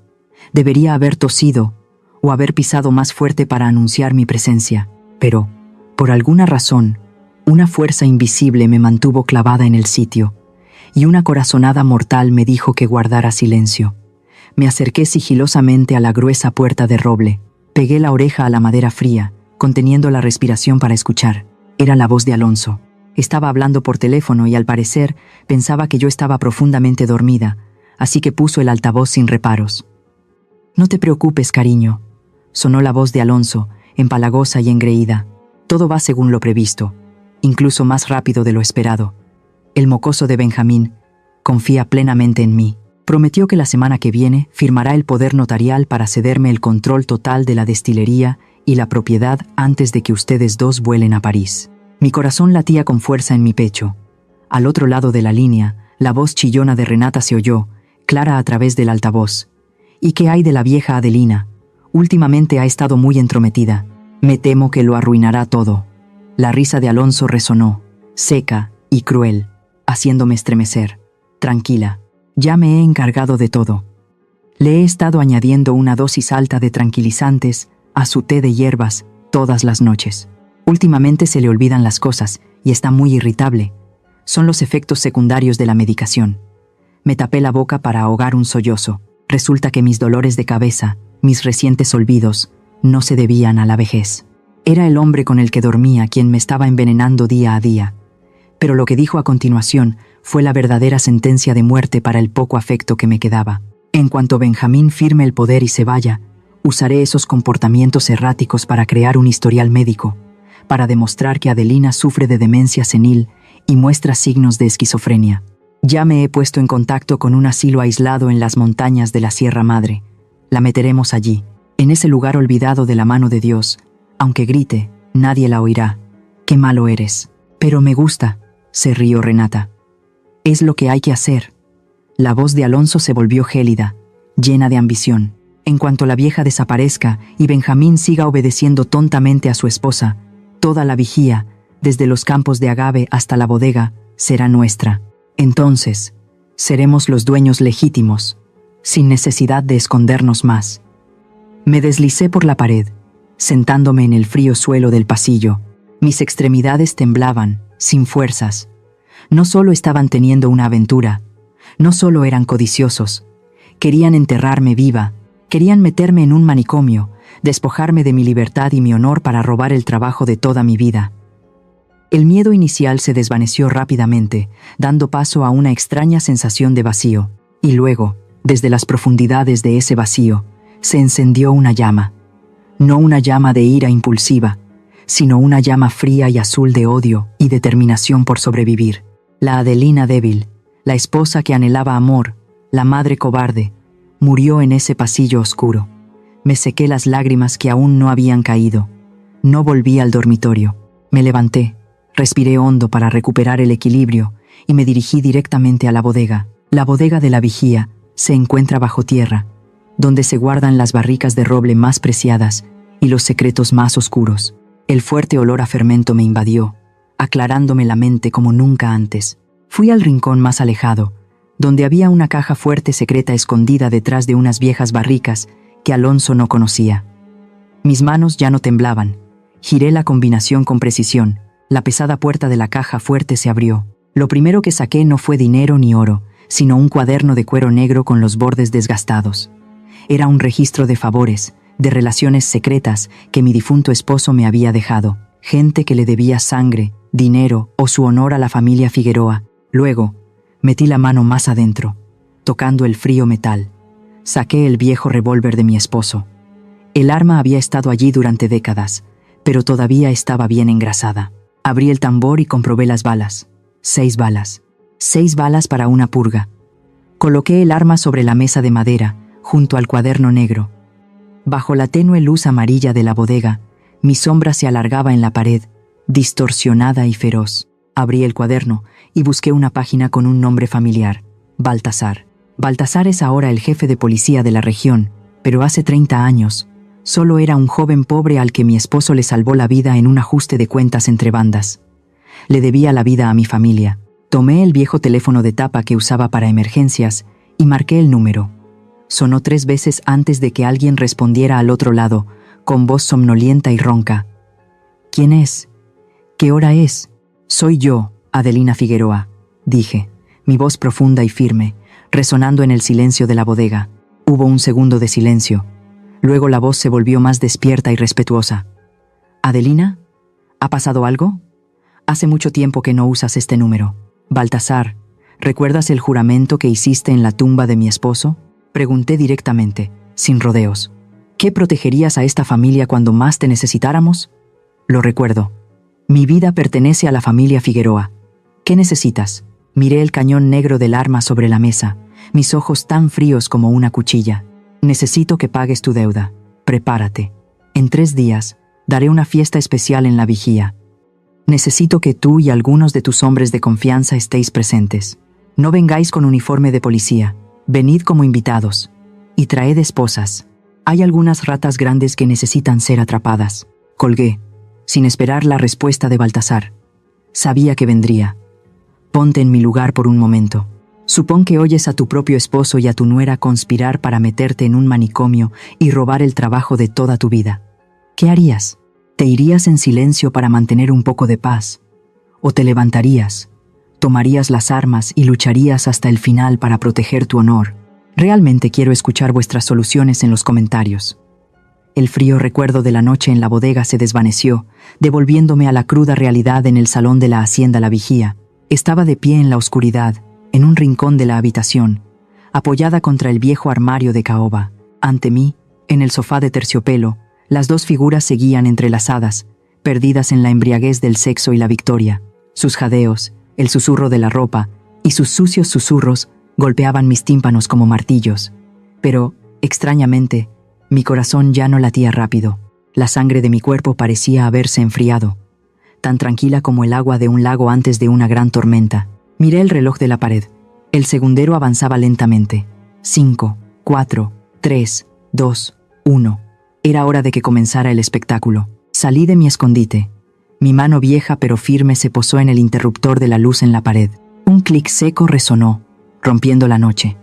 Debería haber tosido o haber pisado más fuerte para anunciar mi presencia, pero, por alguna razón, una fuerza invisible me mantuvo clavada en el sitio, y una corazonada mortal me dijo que guardara silencio. Me acerqué sigilosamente a la gruesa puerta de roble. Pegué la oreja a la madera fría, conteniendo la respiración para escuchar. Era la voz de Alonso. Estaba hablando por teléfono y al parecer pensaba que yo estaba profundamente dormida, así que puso el altavoz sin reparos. «No te preocupes, cariño», sonó la voz de Alonso, empalagosa y engreída. «Todo va según lo previsto, incluso más rápido de lo esperado. El mocoso de Benjamín confía plenamente en mí. Prometió que la semana que viene firmará el poder notarial para cederme el control total de la destilería y la propiedad antes de que ustedes dos vuelen a París». Mi corazón latía con fuerza en mi pecho. Al otro lado de la línea, la voz chillona de Renata se oyó, clara a través del altavoz. «¿Y qué hay de la vieja Adelina? Últimamente ha estado muy entrometida. Me temo que lo arruinará todo». La risa de Alonso resonó, seca y cruel, haciéndome estremecer. «Tranquila, ya me he encargado de todo. Le he estado añadiendo una dosis alta de tranquilizantes a su té de hierbas todas las noches. Últimamente se le olvidan las cosas y está muy irritable. Son los efectos secundarios de la medicación». Me tapé la boca para ahogar un sollozo. Resulta que mis dolores de cabeza, mis recientes olvidos, no se debían a la vejez. Era el hombre con el que dormía quien me estaba envenenando día a día. Pero lo que dijo a continuación fue la verdadera sentencia de muerte para el poco afecto que me quedaba. En cuanto Benjamín firme el poder y se vaya, usaré esos comportamientos erráticos para crear un historial médico, para demostrar que Adelina sufre de demencia senil y muestra signos de esquizofrenia. Ya me he puesto en contacto con un asilo aislado en las montañas de la Sierra Madre. La meteremos allí, en ese lugar olvidado de la mano de Dios. Aunque grite, nadie la oirá. «Qué malo eres». «Pero me gusta», se rió Renata. «Es lo que hay que hacer». La voz de Alonso se volvió gélida, llena de ambición. «En cuanto la vieja desaparezca y Benjamín siga obedeciendo tontamente a su esposa, toda la vigía, desde los campos de agave hasta la bodega, será nuestra. Entonces, seremos los dueños legítimos, sin necesidad de escondernos más. Me deslicé por la pared, sentándome en el frío suelo del pasillo. Mis extremidades temblaban, sin fuerzas. No solo estaban teniendo una aventura, no solo eran codiciosos. Querían enterrarme viva, querían meterme en un manicomio, despojarme de mi libertad y mi honor para robar el trabajo de toda mi vida. El miedo inicial se desvaneció rápidamente, dando paso a una extraña sensación de vacío, y luego, desde las profundidades de ese vacío, se encendió una llama. No una llama de ira impulsiva, sino una llama fría y azul de odio y determinación por sobrevivir. La Adelina débil, la esposa que anhelaba amor, la madre cobarde, murió en ese pasillo oscuro. Me sequé las lágrimas que aún no habían caído. No volví al dormitorio. Me levanté, respiré hondo para recuperar el equilibrio y me dirigí directamente a la bodega. La bodega de la vigía se encuentra bajo tierra, donde se guardan las barricas de roble más preciadas y los secretos más oscuros. El fuerte olor a fermento me invadió, aclarándome la mente como nunca antes. Fui al rincón más alejado, donde había una caja fuerte secreta escondida detrás de unas viejas barricas que Alonso no conocía. Mis manos ya no temblaban. Giré la combinación con precisión. La pesada puerta de la caja fuerte se abrió. Lo primero que saqué no fue dinero ni oro, sino un cuaderno de cuero negro con los bordes desgastados. Era un registro de favores, de relaciones secretas que mi difunto esposo me había dejado. Gente que le debía sangre, dinero o su honor a la familia Figueroa. Luego, metí la mano más adentro, tocando el frío metal. Saqué el viejo revólver de mi esposo. El arma había estado allí durante décadas, pero todavía estaba bien engrasada. Abrí el tambor y comprobé las balas. 6 balas. 6 balas para una purga. Coloqué el arma sobre la mesa de madera, junto al cuaderno negro. Bajo la tenue luz amarilla de la bodega, mi sombra se alargaba en la pared, distorsionada y feroz. Abrí el cuaderno y busqué una página con un nombre familiar: Baltasar. Baltasar es ahora el jefe de policía de la región, pero hace 30 años, solo era un joven pobre al que mi esposo le salvó la vida en un ajuste de cuentas entre bandas. Le debía la vida a mi familia. Tomé el viejo teléfono de tapa que usaba para emergencias y marqué el número. Sonó 3 veces antes de que alguien respondiera al otro lado, con voz somnolienta y ronca. ¿Quién es? ¿Qué hora es? Soy yo, Adelina Figueroa, dije, mi voz profunda y firme, resonando en el silencio de la bodega. Hubo un segundo de silencio. Luego la voz se volvió más despierta y respetuosa. ¿Adelina? ¿Ha pasado algo? Hace mucho tiempo que no usas este número. Baltasar, ¿recuerdas el juramento que hiciste en la tumba de mi esposo? Pregunté directamente, sin rodeos. ¿Qué protegerías a esta familia cuando más te necesitáramos? Lo recuerdo. Mi vida pertenece a la familia Figueroa. ¿Qué necesitas? Miré el cañón negro del arma sobre la mesa, mis ojos tan fríos como una cuchilla. Necesito que pagues tu deuda. Prepárate. En 3 días, daré una fiesta especial en la vigía. Necesito que tú y algunos de tus hombres de confianza estéis presentes. No vengáis con uniforme de policía. Venid como invitados. Y traed esposas. Hay algunas ratas grandes que necesitan ser atrapadas. Colgué, sin esperar la respuesta de Baltasar. Sabía que vendría. Ponte en mi lugar por un momento. Supón que oyes a tu propio esposo y a tu nuera conspirar para meterte en un manicomio y robar el trabajo de toda tu vida. ¿Qué harías? ¿Te irías en silencio para mantener un poco de paz? ¿O te levantarías, tomarías las armas y lucharías hasta el final para proteger tu honor? Realmente quiero escuchar vuestras soluciones en los comentarios. El frío recuerdo de la noche en la bodega se desvaneció, devolviéndome a la cruda realidad en el salón de la hacienda La Vigía. Estaba de pie en la oscuridad, en un rincón de la habitación, apoyada contra el viejo armario de caoba. Ante mí, en el sofá de terciopelo, las 2 figuras seguían entrelazadas, perdidas en la embriaguez del sexo y la victoria. Sus jadeos, el susurro de la ropa y sus sucios susurros golpeaban mis tímpanos como martillos. Pero, extrañamente, mi corazón ya no latía rápido. La sangre de mi cuerpo parecía haberse enfriado, tan tranquila como el agua de un lago antes de una gran tormenta. Miré el reloj de la pared. El segundero avanzaba lentamente. 5, 4, 3, 2, 1. Era hora de que comenzara el espectáculo. Salí de mi escondite. Mi mano vieja pero firme se posó en el interruptor de la luz en la pared. Un clic seco resonó, rompiendo la noche.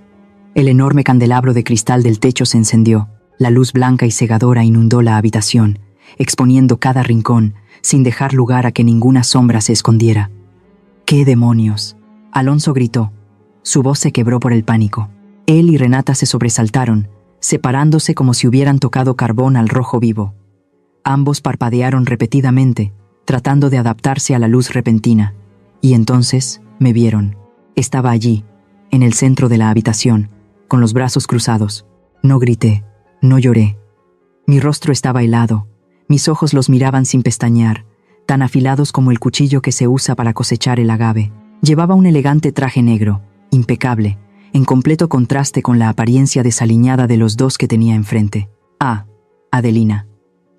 El enorme candelabro de cristal del techo se encendió. La luz blanca y cegadora inundó la habitación, exponiendo cada rincón, sin dejar lugar a que ninguna sombra se escondiera. ¡Qué demonios! Alonso gritó. Su voz se quebró por el pánico. Él y Renata se sobresaltaron, separándose como si hubieran tocado carbón al rojo vivo. Ambos parpadearon repetidamente, tratando de adaptarse a la luz repentina. Y entonces me vieron. Estaba allí, en el centro de la habitación, con los brazos cruzados. No grité, no lloré. Mi rostro estaba helado, mis ojos los miraban sin pestañear, tan afilados como el cuchillo que se usa para cosechar el agave. Llevaba un elegante traje negro, impecable, en completo contraste con la apariencia desaliñada de los dos que tenía enfrente. «Ah, Adelina»,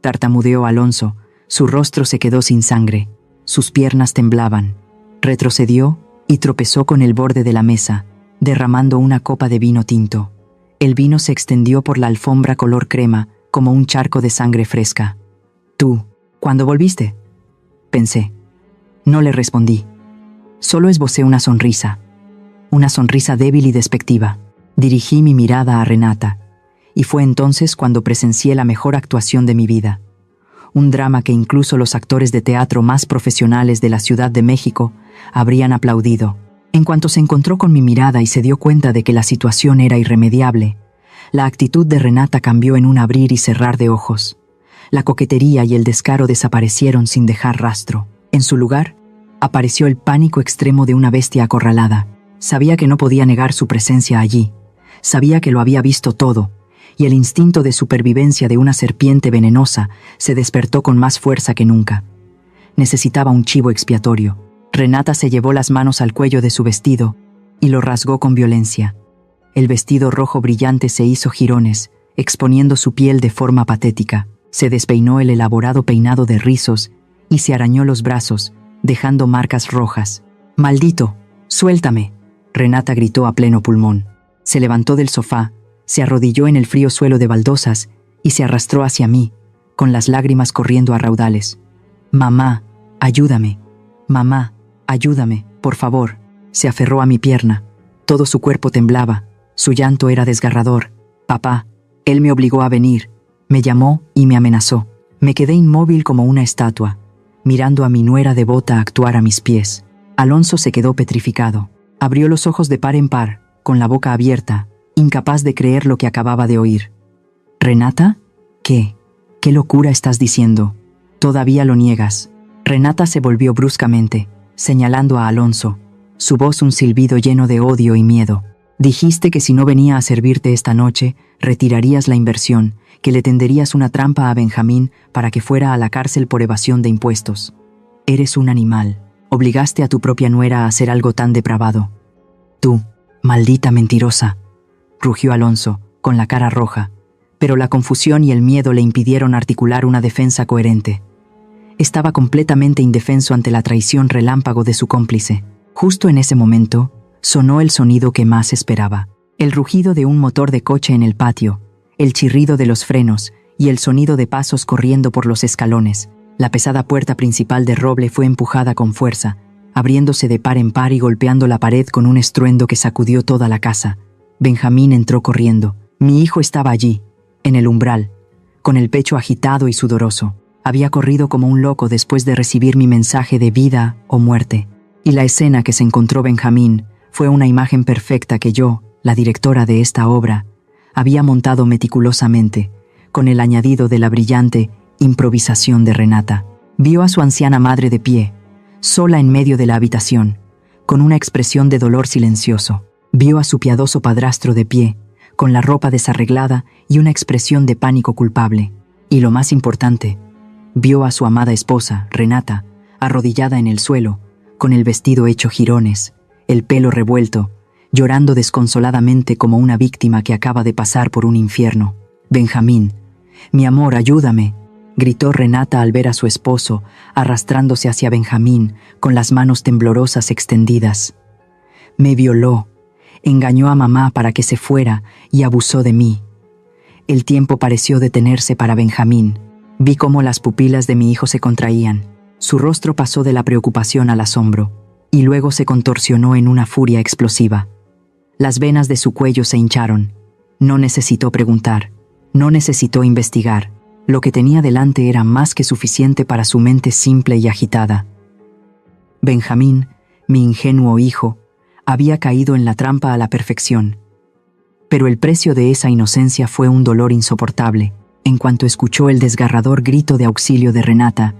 tartamudeó Alonso, su rostro se quedó sin sangre, sus piernas temblaban. Retrocedió y tropezó con el borde de la mesa, derramando una copa de vino tinto. El vino se extendió por la alfombra color crema, como un charco de sangre fresca. «¿Tú, cuándo volviste?», pensé. No le respondí. Solo esbocé una sonrisa débil y despectiva. Dirigí mi mirada a Renata, y fue entonces cuando presencié la mejor actuación de mi vida. Un drama que incluso los actores de teatro más profesionales de la Ciudad de México habrían aplaudido. En cuanto se encontró con mi mirada y se dio cuenta de que la situación era irremediable, la actitud de Renata cambió en un abrir y cerrar de ojos. La coquetería y el descaro desaparecieron sin dejar rastro. En su lugar, apareció el pánico extremo de una bestia acorralada. Sabía que no podía negar su presencia allí. Sabía que lo había visto todo, y el instinto de supervivencia de una serpiente venenosa se despertó con más fuerza que nunca. Necesitaba un chivo expiatorio. Renata se llevó las manos al cuello de su vestido y lo rasgó con violencia. El vestido rojo brillante se hizo jirones, exponiendo su piel de forma patética. Se despeinó el elaborado peinado de rizos y se arañó los brazos, dejando marcas rojas. «¡Maldito! ¡Suéltame!», Renata gritó a pleno pulmón. Se levantó del sofá, se arrodilló en el frío suelo de baldosas y se arrastró hacia mí, con las lágrimas corriendo a raudales. «Mamá, ayúdame. Mamá, ayúdame, por favor». Se aferró a mi pierna. Todo su cuerpo temblaba. Su llanto era desgarrador. «Papá». Él me obligó a venir. Me llamó y me amenazó. Me quedé inmóvil como una estatua, mirando a mi nuera devota actuar a mis pies. Alonso se quedó petrificado. Abrió los ojos de par en par, con la boca abierta, incapaz de creer lo que acababa de oír. «¿Renata? ¿Qué? ¿Qué locura estás diciendo? Todavía lo niegas». Renata se volvió bruscamente, señalando a Alonso, su voz un silbido lleno de odio y miedo. «Dijiste que si no venía a servirte esta noche, retirarías la inversión, que le tenderías una trampa a Benjamín para que fuera a la cárcel por evasión de impuestos. Eres un animal. Obligaste a tu propia nuera a hacer algo tan depravado». «Tú, maldita mentirosa», rugió Alonso, con la cara roja, pero la confusión y el miedo le impidieron articular una defensa coherente. Estaba completamente indefenso ante la traición relámpago de su cómplice. Justo en ese momento, sonó el sonido que más esperaba. El rugido de un motor de coche en el patio, el chirrido de los frenos y el sonido de pasos corriendo por los escalones. La pesada puerta principal de roble fue empujada con fuerza, abriéndose de par en par y golpeando la pared con un estruendo que sacudió toda la casa. Benjamín entró corriendo. Mi hijo estaba allí, en el umbral, con el pecho agitado y sudoroso. Había corrido como un loco después de recibir mi mensaje de vida o muerte. Y la escena que se encontró Benjamín fue una imagen perfecta que yo, la directora de esta obra, había montado meticulosamente, con el añadido de la brillante improvisación de Renata. Vio a su anciana madre de pie, sola en medio de la habitación, con una expresión de dolor silencioso. Vio a su piadoso padrastro de pie, con la ropa desarreglada y una expresión de pánico culpable. Y lo más importante, vio a su amada esposa, Renata, arrodillada en el suelo, con el vestido hecho jirones, el pelo revuelto, llorando desconsoladamente como una víctima que acaba de pasar por un infierno. «Benjamín, mi amor, ayúdame», gritó Renata al ver a su esposo arrastrándose hacia Benjamín con las manos temblorosas extendidas. «Me violó, engañó a mamá para que se fuera y abusó de mí». El tiempo pareció detenerse para Benjamín. Vi cómo las pupilas de mi hijo se contraían. Su rostro pasó de la preocupación al asombro, y luego se contorsionó en una furia explosiva. Las venas de su cuello se hincharon. No necesitó preguntar. No necesitó investigar. Lo que tenía delante era más que suficiente para su mente simple y agitada. Benjamín, mi ingenuo hijo, había caído en la trampa a la perfección. Pero el precio de esa inocencia fue un dolor insoportable. En cuanto escuchó el desgarrador grito de auxilio de Renata,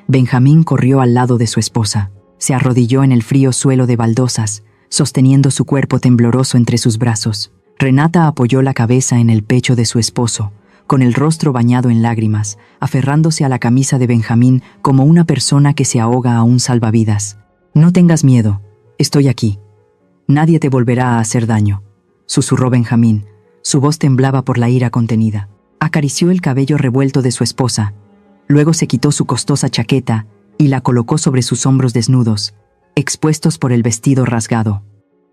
Benjamín corrió al lado de su esposa. Se arrodilló en el frío suelo de baldosas, sosteniendo su cuerpo tembloroso entre sus brazos. Renata apoyó la cabeza en el pecho de su esposo, con el rostro bañado en lágrimas, aferrándose a la camisa de Benjamín como una persona que se ahoga a un salvavidas. «No tengas miedo, estoy aquí. Nadie te volverá a hacer daño», susurró Benjamín. Su voz temblaba por la ira contenida. Acarició el cabello revuelto de su esposa. Luego se quitó su costosa chaqueta y la colocó sobre sus hombros desnudos, expuestos por el vestido rasgado.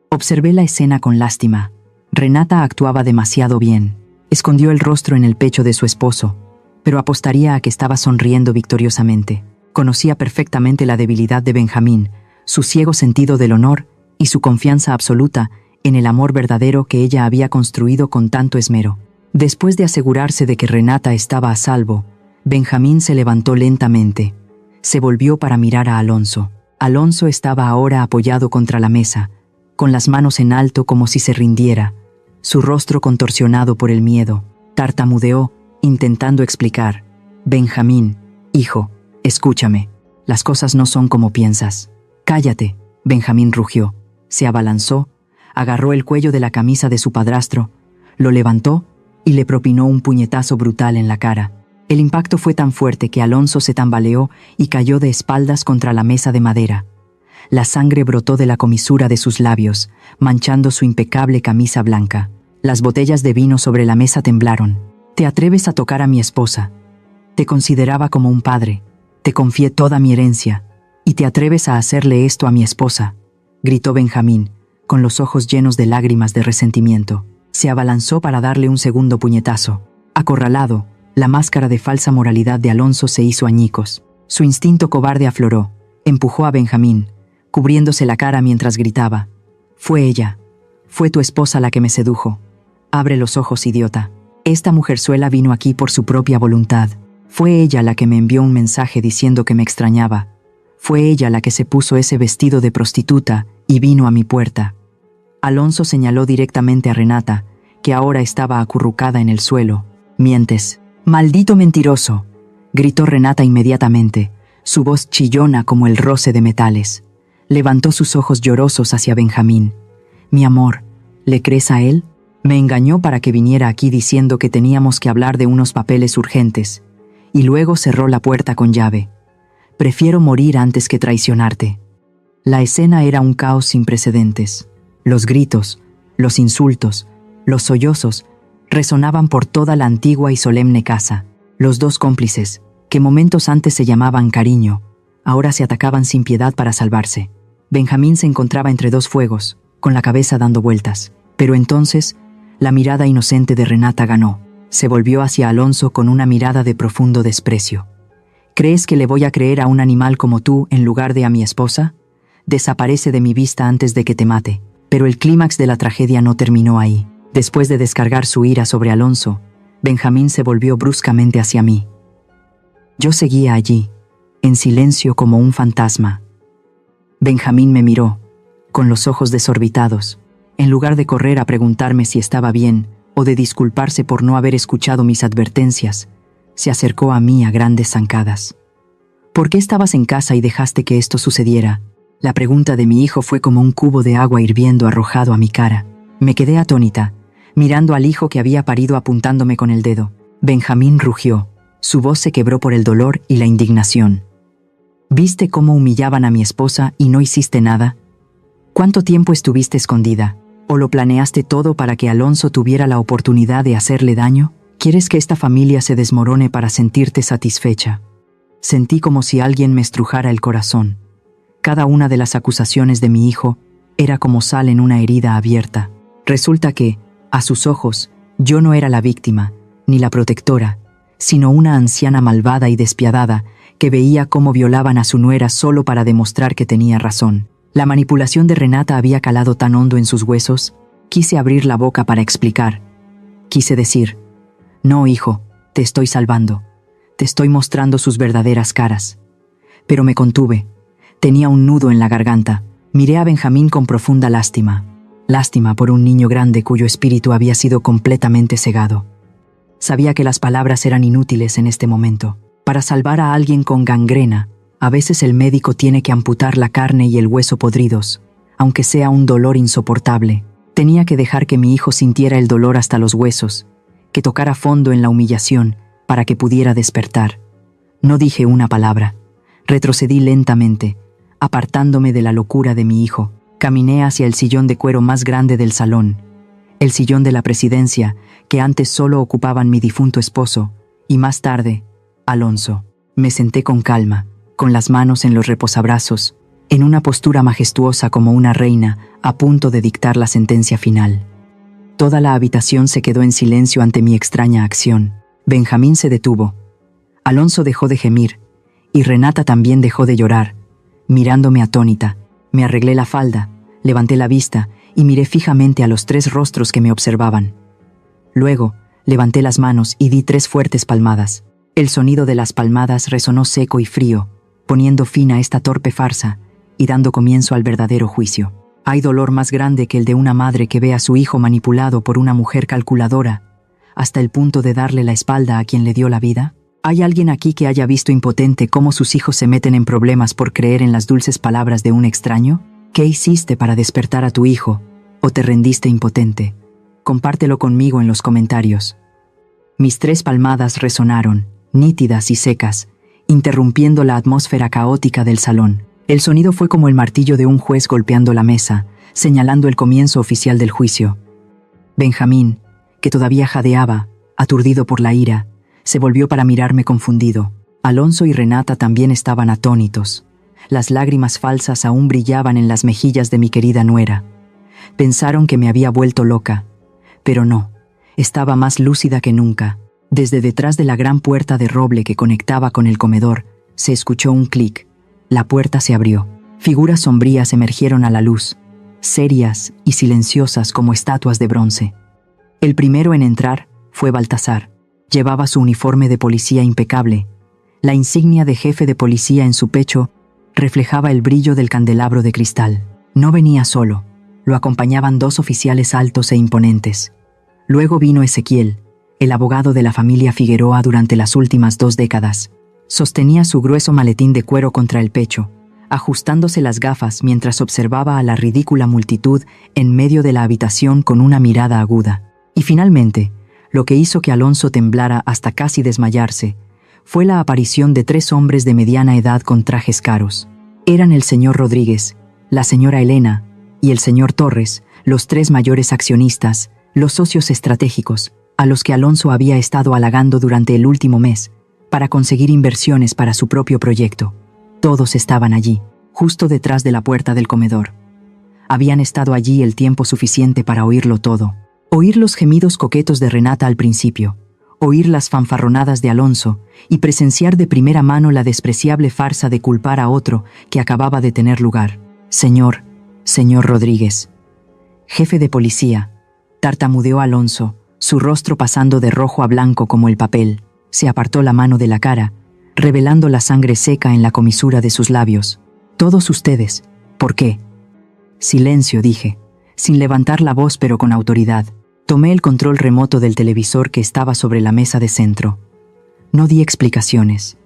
Observé la escena con lástima. Renata actuaba demasiado bien. Escondió el rostro en el pecho de su esposo, pero apostaría a que estaba sonriendo victoriosamente. Conocía perfectamente la debilidad de Benjamín, su ciego sentido del honor y su confianza absoluta en el amor verdadero que ella había construido con tanto esmero. Después de asegurarse de que Renata estaba a salvo, Benjamín se levantó lentamente. Se volvió para mirar a Alonso. Alonso estaba ahora apoyado contra la mesa, con las manos en alto como si se rindiera, su rostro contorsionado por el miedo. Tartamudeó, intentando explicar. «Benjamín, hijo, escúchame. Las cosas no son como piensas». «Cállate», Benjamín rugió. Se abalanzó, agarró el cuello de la camisa de su padrastro, lo levantó y le propinó un puñetazo brutal en la cara. El impacto fue tan fuerte que Alonso se tambaleó y cayó de espaldas contra la mesa de madera. La sangre brotó de la comisura de sus labios, manchando su impecable camisa blanca. Las botellas de vino sobre la mesa temblaron. «Te atreves a tocar a mi esposa. Te consideraba como un padre. Te confié toda mi herencia. ¿Y te atreves a hacerle esto a mi esposa?», gritó Benjamín, con los ojos llenos de lágrimas de resentimiento. Se abalanzó para darle un segundo puñetazo. Acorralado, la máscara de falsa moralidad de Alonso se hizo añicos. Su instinto cobarde afloró. Empujó a Benjamín, cubriéndose la cara mientras gritaba. «Fue ella. Fue tu esposa la que me sedujo. Abre los ojos, idiota. Esta mujerzuela vino aquí por su propia voluntad. Fue ella la que me envió un mensaje diciendo que me extrañaba. Fue ella la que se puso ese vestido de prostituta y vino a mi puerta». Alonso señaló directamente a Renata, que ahora estaba acurrucada en el suelo. «Mientes. ¡Maldito mentiroso!», gritó Renata inmediatamente, su voz chillona como el roce de metales. Levantó sus ojos llorosos hacia Benjamín. «Mi amor, ¿le crees a él? Me engañó para que viniera aquí diciendo que teníamos que hablar de unos papeles urgentes, y luego cerró la puerta con llave. Prefiero morir antes que traicionarte». La escena era un caos sin precedentes. Los gritos, los insultos, los sollozos resonaban por toda la antigua y solemne casa. Los dos cómplices, que momentos antes se llamaban cariño, ahora se atacaban sin piedad para salvarse. Benjamín se encontraba entre dos fuegos, con la cabeza dando vueltas. Pero entonces, la mirada inocente de Renata ganó. Se volvió hacia Alonso con una mirada de profundo desprecio. «¿Crees que le voy a creer a un animal como tú en lugar de a mi esposa? Desaparece de mi vista antes de que te mate». Pero el clímax de la tragedia no terminó ahí. Después de descargar su ira sobre Alonso, Benjamín se volvió bruscamente hacia mí. Yo seguía allí, en silencio como un fantasma. Benjamín me miró, con los ojos desorbitados. En lugar de correr a preguntarme si estaba bien o de disculparse por no haber escuchado mis advertencias, se acercó a mí a grandes zancadas. «¿Por qué estabas en casa y dejaste que esto sucediera?». La pregunta de mi hijo fue como un cubo de agua hirviendo arrojado a mi cara. Me quedé atónita, mirando al hijo que había parido apuntándome con el dedo. Benjamín rugió. Su voz se quebró por el dolor y la indignación. «¿Viste cómo humillaban a mi esposa y no hiciste nada? ¿Cuánto tiempo estuviste escondida? ¿O lo planeaste todo para que Alonso tuviera la oportunidad de hacerle daño? ¿Quieres que esta familia se desmorone para sentirte satisfecha?». Sentí como si alguien me estrujara el corazón. Cada una de las acusaciones de mi hijo era como sal en una herida abierta. Resulta que, a sus ojos, yo no era la víctima, ni la protectora, sino una anciana malvada y despiadada que veía cómo violaban a su nuera solo para demostrar que tenía razón. La manipulación de Renata había calado tan hondo en sus huesos Quise abrir la boca para explicar. Quise decir, no, hijo, te estoy salvando. Te estoy mostrando sus verdaderas caras. Pero me contuve. Tenía un nudo en la garganta. Miré a Benjamín con profunda lástima. Lástima por un niño grande cuyo espíritu había sido completamente cegado. Sabía que las palabras eran inútiles en este momento. Para salvar a alguien con gangrena, a veces el médico tiene que amputar la carne y el hueso podridos, aunque sea un dolor insoportable. Tenía que dejar que mi hijo sintiera el dolor hasta los huesos, que tocara fondo en la humillación para que pudiera despertar. No dije una palabra. Retrocedí lentamente, apartándome de la locura de mi hijo. Caminé hacia el sillón de cuero más grande del salón, el sillón de la presidencia, que antes solo ocupaban mi difunto esposo, y más tarde, Alonso. Me senté con calma, con las manos en los reposabrazos, en una postura majestuosa como una reina a punto de dictar la sentencia final. Toda la habitación se quedó en silencio ante mi extraña acción. Benjamín se detuvo. Alonso dejó de gemir, y Renata también dejó de llorar, mirándome atónita. Me arreglé la falda, levanté la vista y miré fijamente a los 3 rostros que me observaban. Luego, levanté las manos y di 3 fuertes palmadas. El sonido de las palmadas resonó seco y frío, poniendo fin a esta torpe farsa y dando comienzo al verdadero juicio. ¿Hay dolor más grande que el de una madre que ve a su hijo manipulado por una mujer calculadora, hasta el punto de darle la espalda a quien le dio la vida? ¿Hay alguien aquí que haya visto impotente cómo sus hijos se meten en problemas por creer en las dulces palabras de un extraño? ¿Qué hiciste para despertar a tu hijo? ¿O te rendiste impotente? Compártelo conmigo en los comentarios. Mis 3 palmadas resonaron, nítidas y secas, interrumpiendo la atmósfera caótica del salón. El sonido fue como el martillo de un juez golpeando la mesa, señalando el comienzo oficial del juicio. Benjamín, que todavía jadeaba, aturdido por la ira, se volvió para mirarme confundido. Alonso y Renata también estaban atónitos. Las lágrimas falsas aún brillaban en las mejillas de mi querida nuera. Pensaron que me había vuelto loca, pero no, estaba más lúcida que nunca. Desde detrás de la gran puerta de roble que conectaba con el comedor, se escuchó un clic. La puerta se abrió. Figuras sombrías emergieron a la luz, serias y silenciosas como estatuas de bronce. El primero en entrar fue Baltasar. Llevaba su uniforme de policía impecable. La insignia de jefe de policía en su pecho reflejaba el brillo del candelabro de cristal. No venía solo, lo acompañaban 2 oficiales altos e imponentes. Luego vino Ezequiel, el abogado de la familia Figueroa durante las últimas 2 décadas. Sostenía su grueso maletín de cuero contra el pecho, ajustándose las gafas mientras observaba a la ridícula multitud en medio de la habitación con una mirada aguda. Y finalmente, lo que hizo que Alonso temblara hasta casi desmayarse fue la aparición de 3 hombres de mediana edad con trajes caros. Eran el señor Rodríguez, la señora Elena y el señor Torres, los 3 mayores accionistas, los socios estratégicos, a los que Alonso había estado halagando durante el último mes para conseguir inversiones para su propio proyecto. Todos estaban allí, justo detrás de la puerta del comedor. Habían estado allí el tiempo suficiente para oírlo todo. Oír los gemidos coquetos de Renata al principio, oír las fanfarronadas de Alonso y presenciar de primera mano la despreciable farsa de culpar a otro que acababa de tener lugar. Señor Rodríguez. Jefe de policía, tartamudeó Alonso, su rostro pasando de rojo a blanco como el papel. Se apartó la mano de la cara, revelando la sangre seca en la comisura de sus labios. Todos ustedes. ¿Por qué? Silencio, dije, sin levantar la voz pero con autoridad. Tomé el control remoto del televisor que estaba sobre la mesa de centro. No di explicaciones.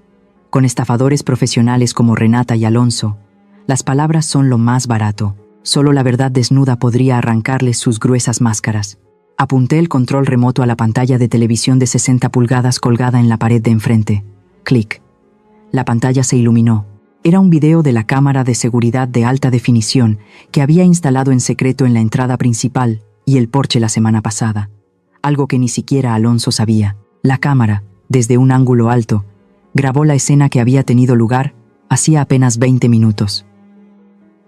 Con estafadores profesionales como Renata y Alonso, las palabras son lo más barato. Solo la verdad desnuda podría arrancarles sus gruesas máscaras. Apunté el control remoto a la pantalla de televisión de 60 pulgadas colgada en la pared de enfrente. Clic. La pantalla se iluminó. Era un video de la cámara de seguridad de alta definición que había instalado en secreto en la entrada principal y el porche la semana pasada. Algo que ni siquiera Alonso sabía. La cámara, desde un ángulo alto, grabó la escena que había tenido lugar hacía apenas 20 minutos.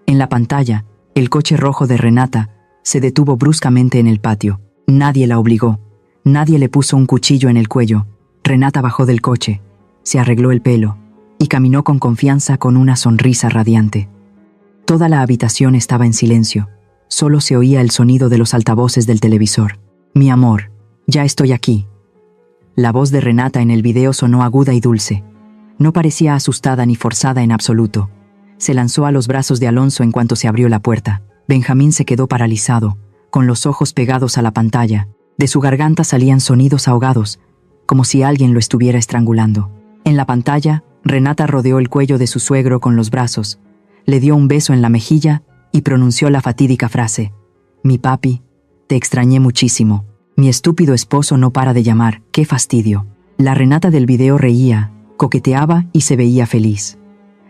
En la pantalla, el coche rojo de Renata se detuvo bruscamente en el patio. Nadie la obligó. Nadie le puso un cuchillo en el cuello. Renata bajó del coche, se arregló el pelo y caminó con confianza con una sonrisa radiante. Toda la habitación estaba en silencio. Solo se oía el sonido de los altavoces del televisor. Mi amor, ya estoy aquí. La voz de Renata en el video sonó aguda y dulce. No parecía asustada ni forzada en absoluto. Se lanzó a los brazos de Alonso en cuanto se abrió la puerta. Benjamín se quedó paralizado, con los ojos pegados a la pantalla. De su garganta salían sonidos ahogados, como si alguien lo estuviera estrangulando. En la pantalla, Renata rodeó el cuello de su suegro con los brazos, le dio un beso en la mejilla y pronunció la fatídica frase: «Mi papi, te extrañé muchísimo. Mi estúpido esposo no para de llamar, qué fastidio». La Renata del video reía, coqueteaba y se veía feliz.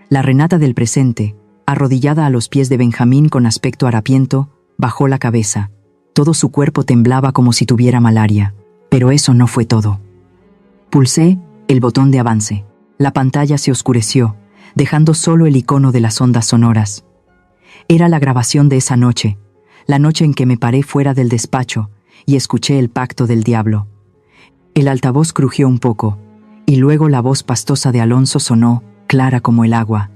La Renata del presente, arrodillada a los pies de Benjamín con aspecto harapiento, bajó la cabeza. Todo su cuerpo temblaba como si tuviera malaria. Pero eso no fue todo. Pulsé el botón de avance. La pantalla se oscureció, dejando solo el icono de las ondas sonoras. Era la grabación de esa noche, la noche en que me paré fuera del despacho y escuché el pacto del diablo. El altavoz crujió un poco, y luego la voz pastosa de Alonso sonó, clara como el agua.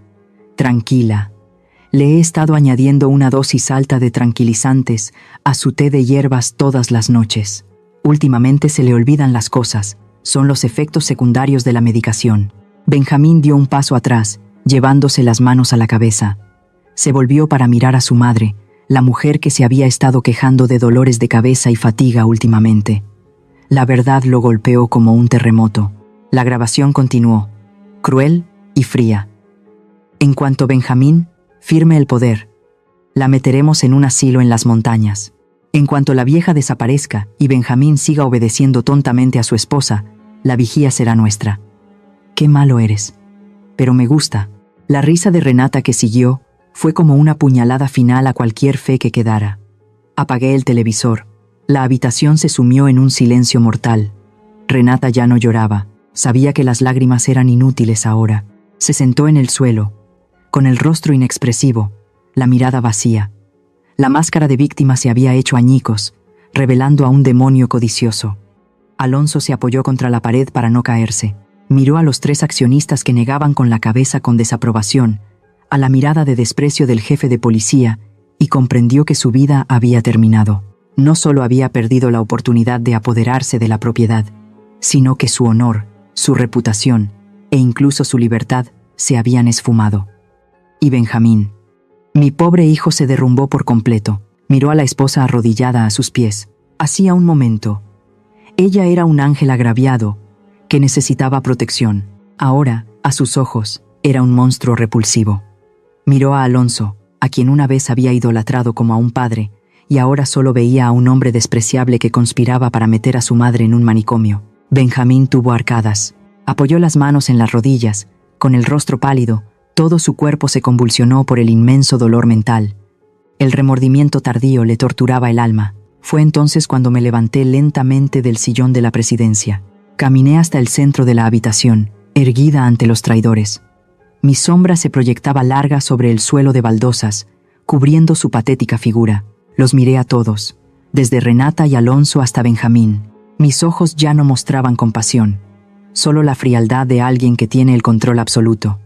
«Tranquila. Le he estado añadiendo una dosis alta de tranquilizantes a su té de hierbas todas las noches. Últimamente se le olvidan las cosas, son los efectos secundarios de la medicación». Benjamín dio un paso atrás, llevándose las manos a la cabeza. Se volvió para mirar a su madre, la mujer que se había estado quejando de dolores de cabeza y fatiga últimamente. La verdad lo golpeó como un terremoto. La grabación continuó, cruel y fría. «En cuanto Benjamín firme el poder, la meteremos en un asilo en las montañas. En cuanto la vieja desaparezca y Benjamín siga obedeciendo tontamente a su esposa, la vigía será nuestra». «Qué malo eres. Pero me gusta». La risa de Renata que siguió fue como una puñalada final a cualquier fe que quedara. Apagué el televisor. La habitación se sumió en un silencio mortal. Renata ya no lloraba. Sabía que las lágrimas eran inútiles ahora. Se sentó en el suelo, con el rostro inexpresivo, la mirada vacía. La máscara de víctima se había hecho añicos, revelando a un demonio codicioso. Alonso se apoyó contra la pared para no caerse. Miró a los tres accionistas que negaban con la cabeza con desaprobación, a la mirada de desprecio del jefe de policía, y comprendió que su vida había terminado. No solo había perdido la oportunidad de apoderarse de la propiedad, sino que su honor, su reputación e incluso su libertad se habían esfumado. Y Benjamín. Mi pobre hijo se derrumbó por completo. Miró a la esposa arrodillada a sus pies. Hacía un momento. Ella era un ángel agraviado, que necesitaba protección. Ahora, a sus ojos, era un monstruo repulsivo. Miró a Alonso, a quien una vez había idolatrado como a un padre, y ahora solo veía a un hombre despreciable que conspiraba para meter a su madre en un manicomio. Benjamín tuvo arcadas. Apoyó las manos en las rodillas, con el rostro pálido, todo su cuerpo se convulsionó por el inmenso dolor mental. El remordimiento tardío le torturaba el alma. Fue entonces cuando me levanté lentamente del sillón de la presidencia. Caminé hasta el centro de la habitación, erguida ante los traidores. Mi sombra se proyectaba larga sobre el suelo de baldosas, cubriendo su patética figura. Los miré a todos, desde Renata y Alonso hasta Benjamín. Mis ojos ya no mostraban compasión, solo la frialdad de alguien que tiene el control absoluto.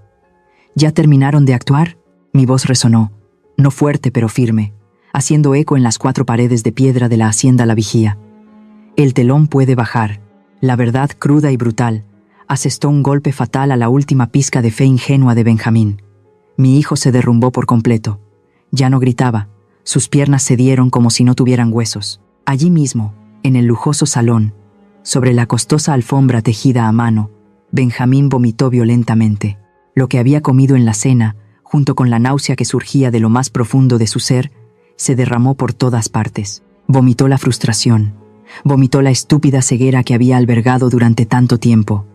¿Ya terminaron de actuar? Mi voz resonó, no fuerte pero firme, haciendo eco en las 4 paredes de piedra de la hacienda La Vigía. El telón puede bajar. La verdad cruda y brutal asestó un golpe fatal a la última pizca de fe ingenua de Benjamín. Mi hijo se derrumbó por completo. Ya no gritaba, sus piernas cedieron como si no tuvieran huesos. Allí mismo, en el lujoso salón, sobre la costosa alfombra tejida a mano, Benjamín vomitó violentamente. Lo que había comido en la cena, junto con la náusea que surgía de lo más profundo de su ser, se derramó por todas partes. Vomitó la frustración, vomitó la estúpida ceguera que había albergado durante tanto tiempo.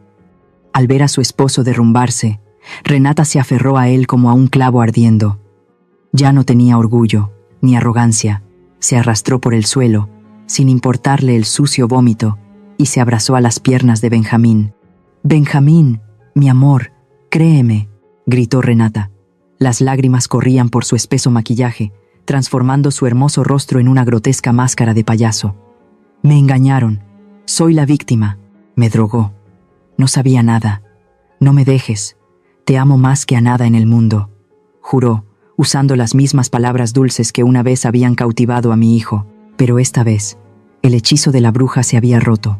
Al ver a su esposo derrumbarse, Renata se aferró a él como a un clavo ardiendo. Ya no tenía orgullo, ni arrogancia. Se arrastró por el suelo, sin importarle el sucio vómito, y se abrazó a las piernas de Benjamín. «Benjamín, mi amor, créeme», gritó Renata. Las lágrimas corrían por su espeso maquillaje, transformando su hermoso rostro en una grotesca máscara de payaso. «Me engañaron. Soy la víctima. Me drogó. No sabía nada. No me dejes. Te amo más que a nada en el mundo», juró, usando las mismas palabras dulces que una vez habían cautivado a mi hijo, pero esta vez, el hechizo de la bruja se había roto.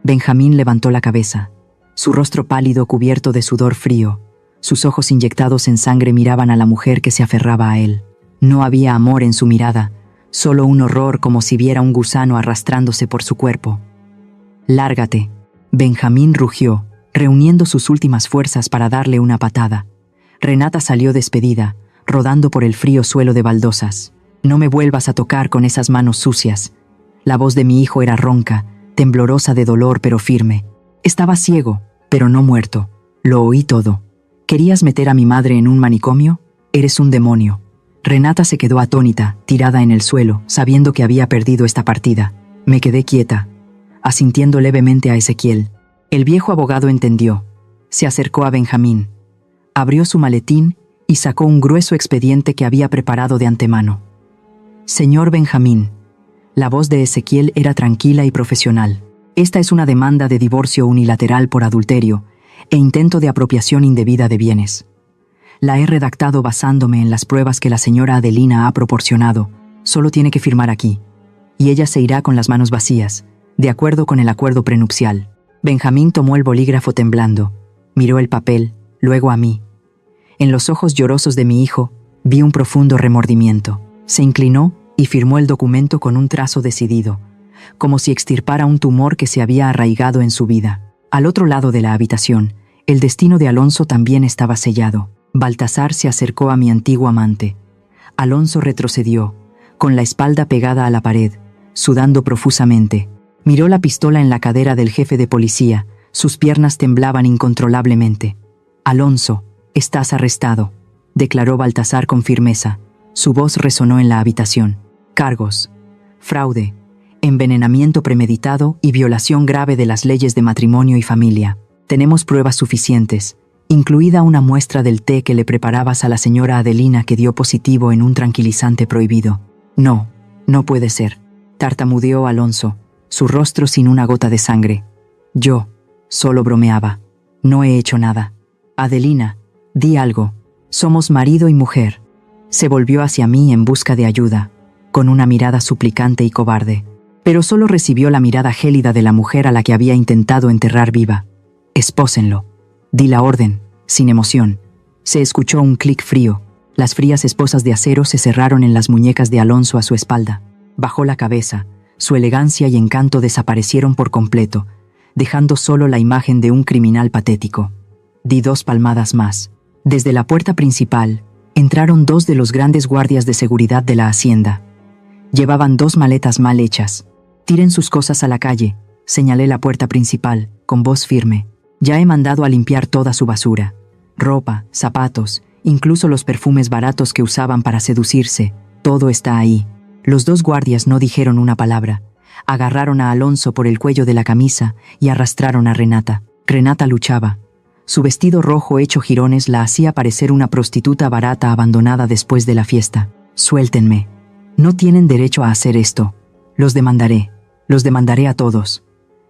Benjamín levantó la cabeza. Su rostro pálido cubierto de sudor frío, sus ojos inyectados en sangre miraban a la mujer que se aferraba a él. No había amor en su mirada, solo un horror como si viera un gusano arrastrándose por su cuerpo. «Lárgate», Benjamín rugió, reuniendo sus últimas fuerzas para darle una patada. Renata salió despedida, rodando por el frío suelo de baldosas. «No me vuelvas a tocar con esas manos sucias». La voz de mi hijo era ronca, temblorosa de dolor pero firme. Estaba ciego, pero no muerto. Lo oí todo. ¿Querías meter a mi madre en un manicomio? Eres un demonio. Renata se quedó atónita, tirada en el suelo, sabiendo que había perdido esta partida. Me quedé quieta, asintiendo levemente a Ezequiel. El viejo abogado entendió. Se acercó a Benjamín. Abrió su maletín y sacó un grueso expediente que había preparado de antemano. «Señor Benjamín». La voz de Ezequiel era tranquila y profesional. «Esta es una demanda de divorcio unilateral por adulterio e intento de apropiación indebida de bienes. La he redactado basándome en las pruebas que la señora Adelina ha proporcionado. Solo tiene que firmar aquí. Y ella se irá con las manos vacías, de acuerdo con el acuerdo prenupcial». Benjamín tomó el bolígrafo temblando. Miró el papel, luego a mí. En los ojos llorosos de mi hijo, vi un profundo remordimiento. Se inclinó y firmó el documento con un trazo decidido, como si extirpara un tumor que se había arraigado en su vida. Al otro lado de la habitación, el destino de Alonso también estaba sellado. Baltasar se acercó a mi antiguo amante. Alonso retrocedió, con la espalda pegada a la pared, sudando profusamente. Miró la pistola en la cadera del jefe de policía. Sus piernas temblaban incontrolablemente. «Alonso, estás arrestado», declaró Baltasar con firmeza. Su voz resonó en la habitación. «Cargos: fraude, envenenamiento premeditado y violación grave de las leyes de matrimonio y familia. Tenemos pruebas suficientes, incluida una muestra del té que le preparabas a la señora Adelina que dio positivo en un tranquilizante prohibido». «No, no puede ser», tartamudeó Alonso, su rostro sin una gota de sangre. «Yo solo bromeaba. No he hecho nada. Adelina, di algo. Somos marido y mujer». Se volvió hacia mí en busca de ayuda, con una mirada suplicante y cobarde. Pero solo recibió la mirada gélida de la mujer a la que había intentado enterrar viva. «Espósenlo». Di la orden, sin emoción. Se escuchó un clic frío. Las frías esposas de acero se cerraron en las muñecas de Alonso a su espalda. Bajó la cabeza. Su elegancia y encanto desaparecieron por completo, dejando solo la imagen de un criminal patético. Di 2 palmadas más. Desde la puerta principal, entraron 2 de los grandes guardias de seguridad de la hacienda. Llevaban 2 maletas mal hechas. «Tiren sus cosas a la calle», señalé la puerta principal, con voz firme. «Ya he mandado a limpiar toda su basura. Ropa, zapatos, incluso los perfumes baratos que usaban para seducirse, todo está ahí». Los 2 guardias no dijeron una palabra. Agarraron a Alonso por el cuello de la camisa y arrastraron a Renata. Renata luchaba. Su vestido rojo hecho jirones la hacía parecer una prostituta barata abandonada después de la fiesta. «Suéltenme. No tienen derecho a hacer esto. Los demandaré. Los demandaré a todos».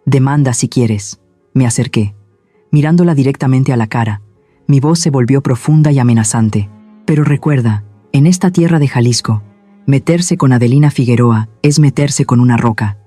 «Demanda si quieres». Me acerqué. Mirándola directamente a la cara, mi voz se volvió profunda y amenazante. «Pero recuerda, en esta tierra de Jalisco, meterse con Adelina Figueroa es meterse con una roca.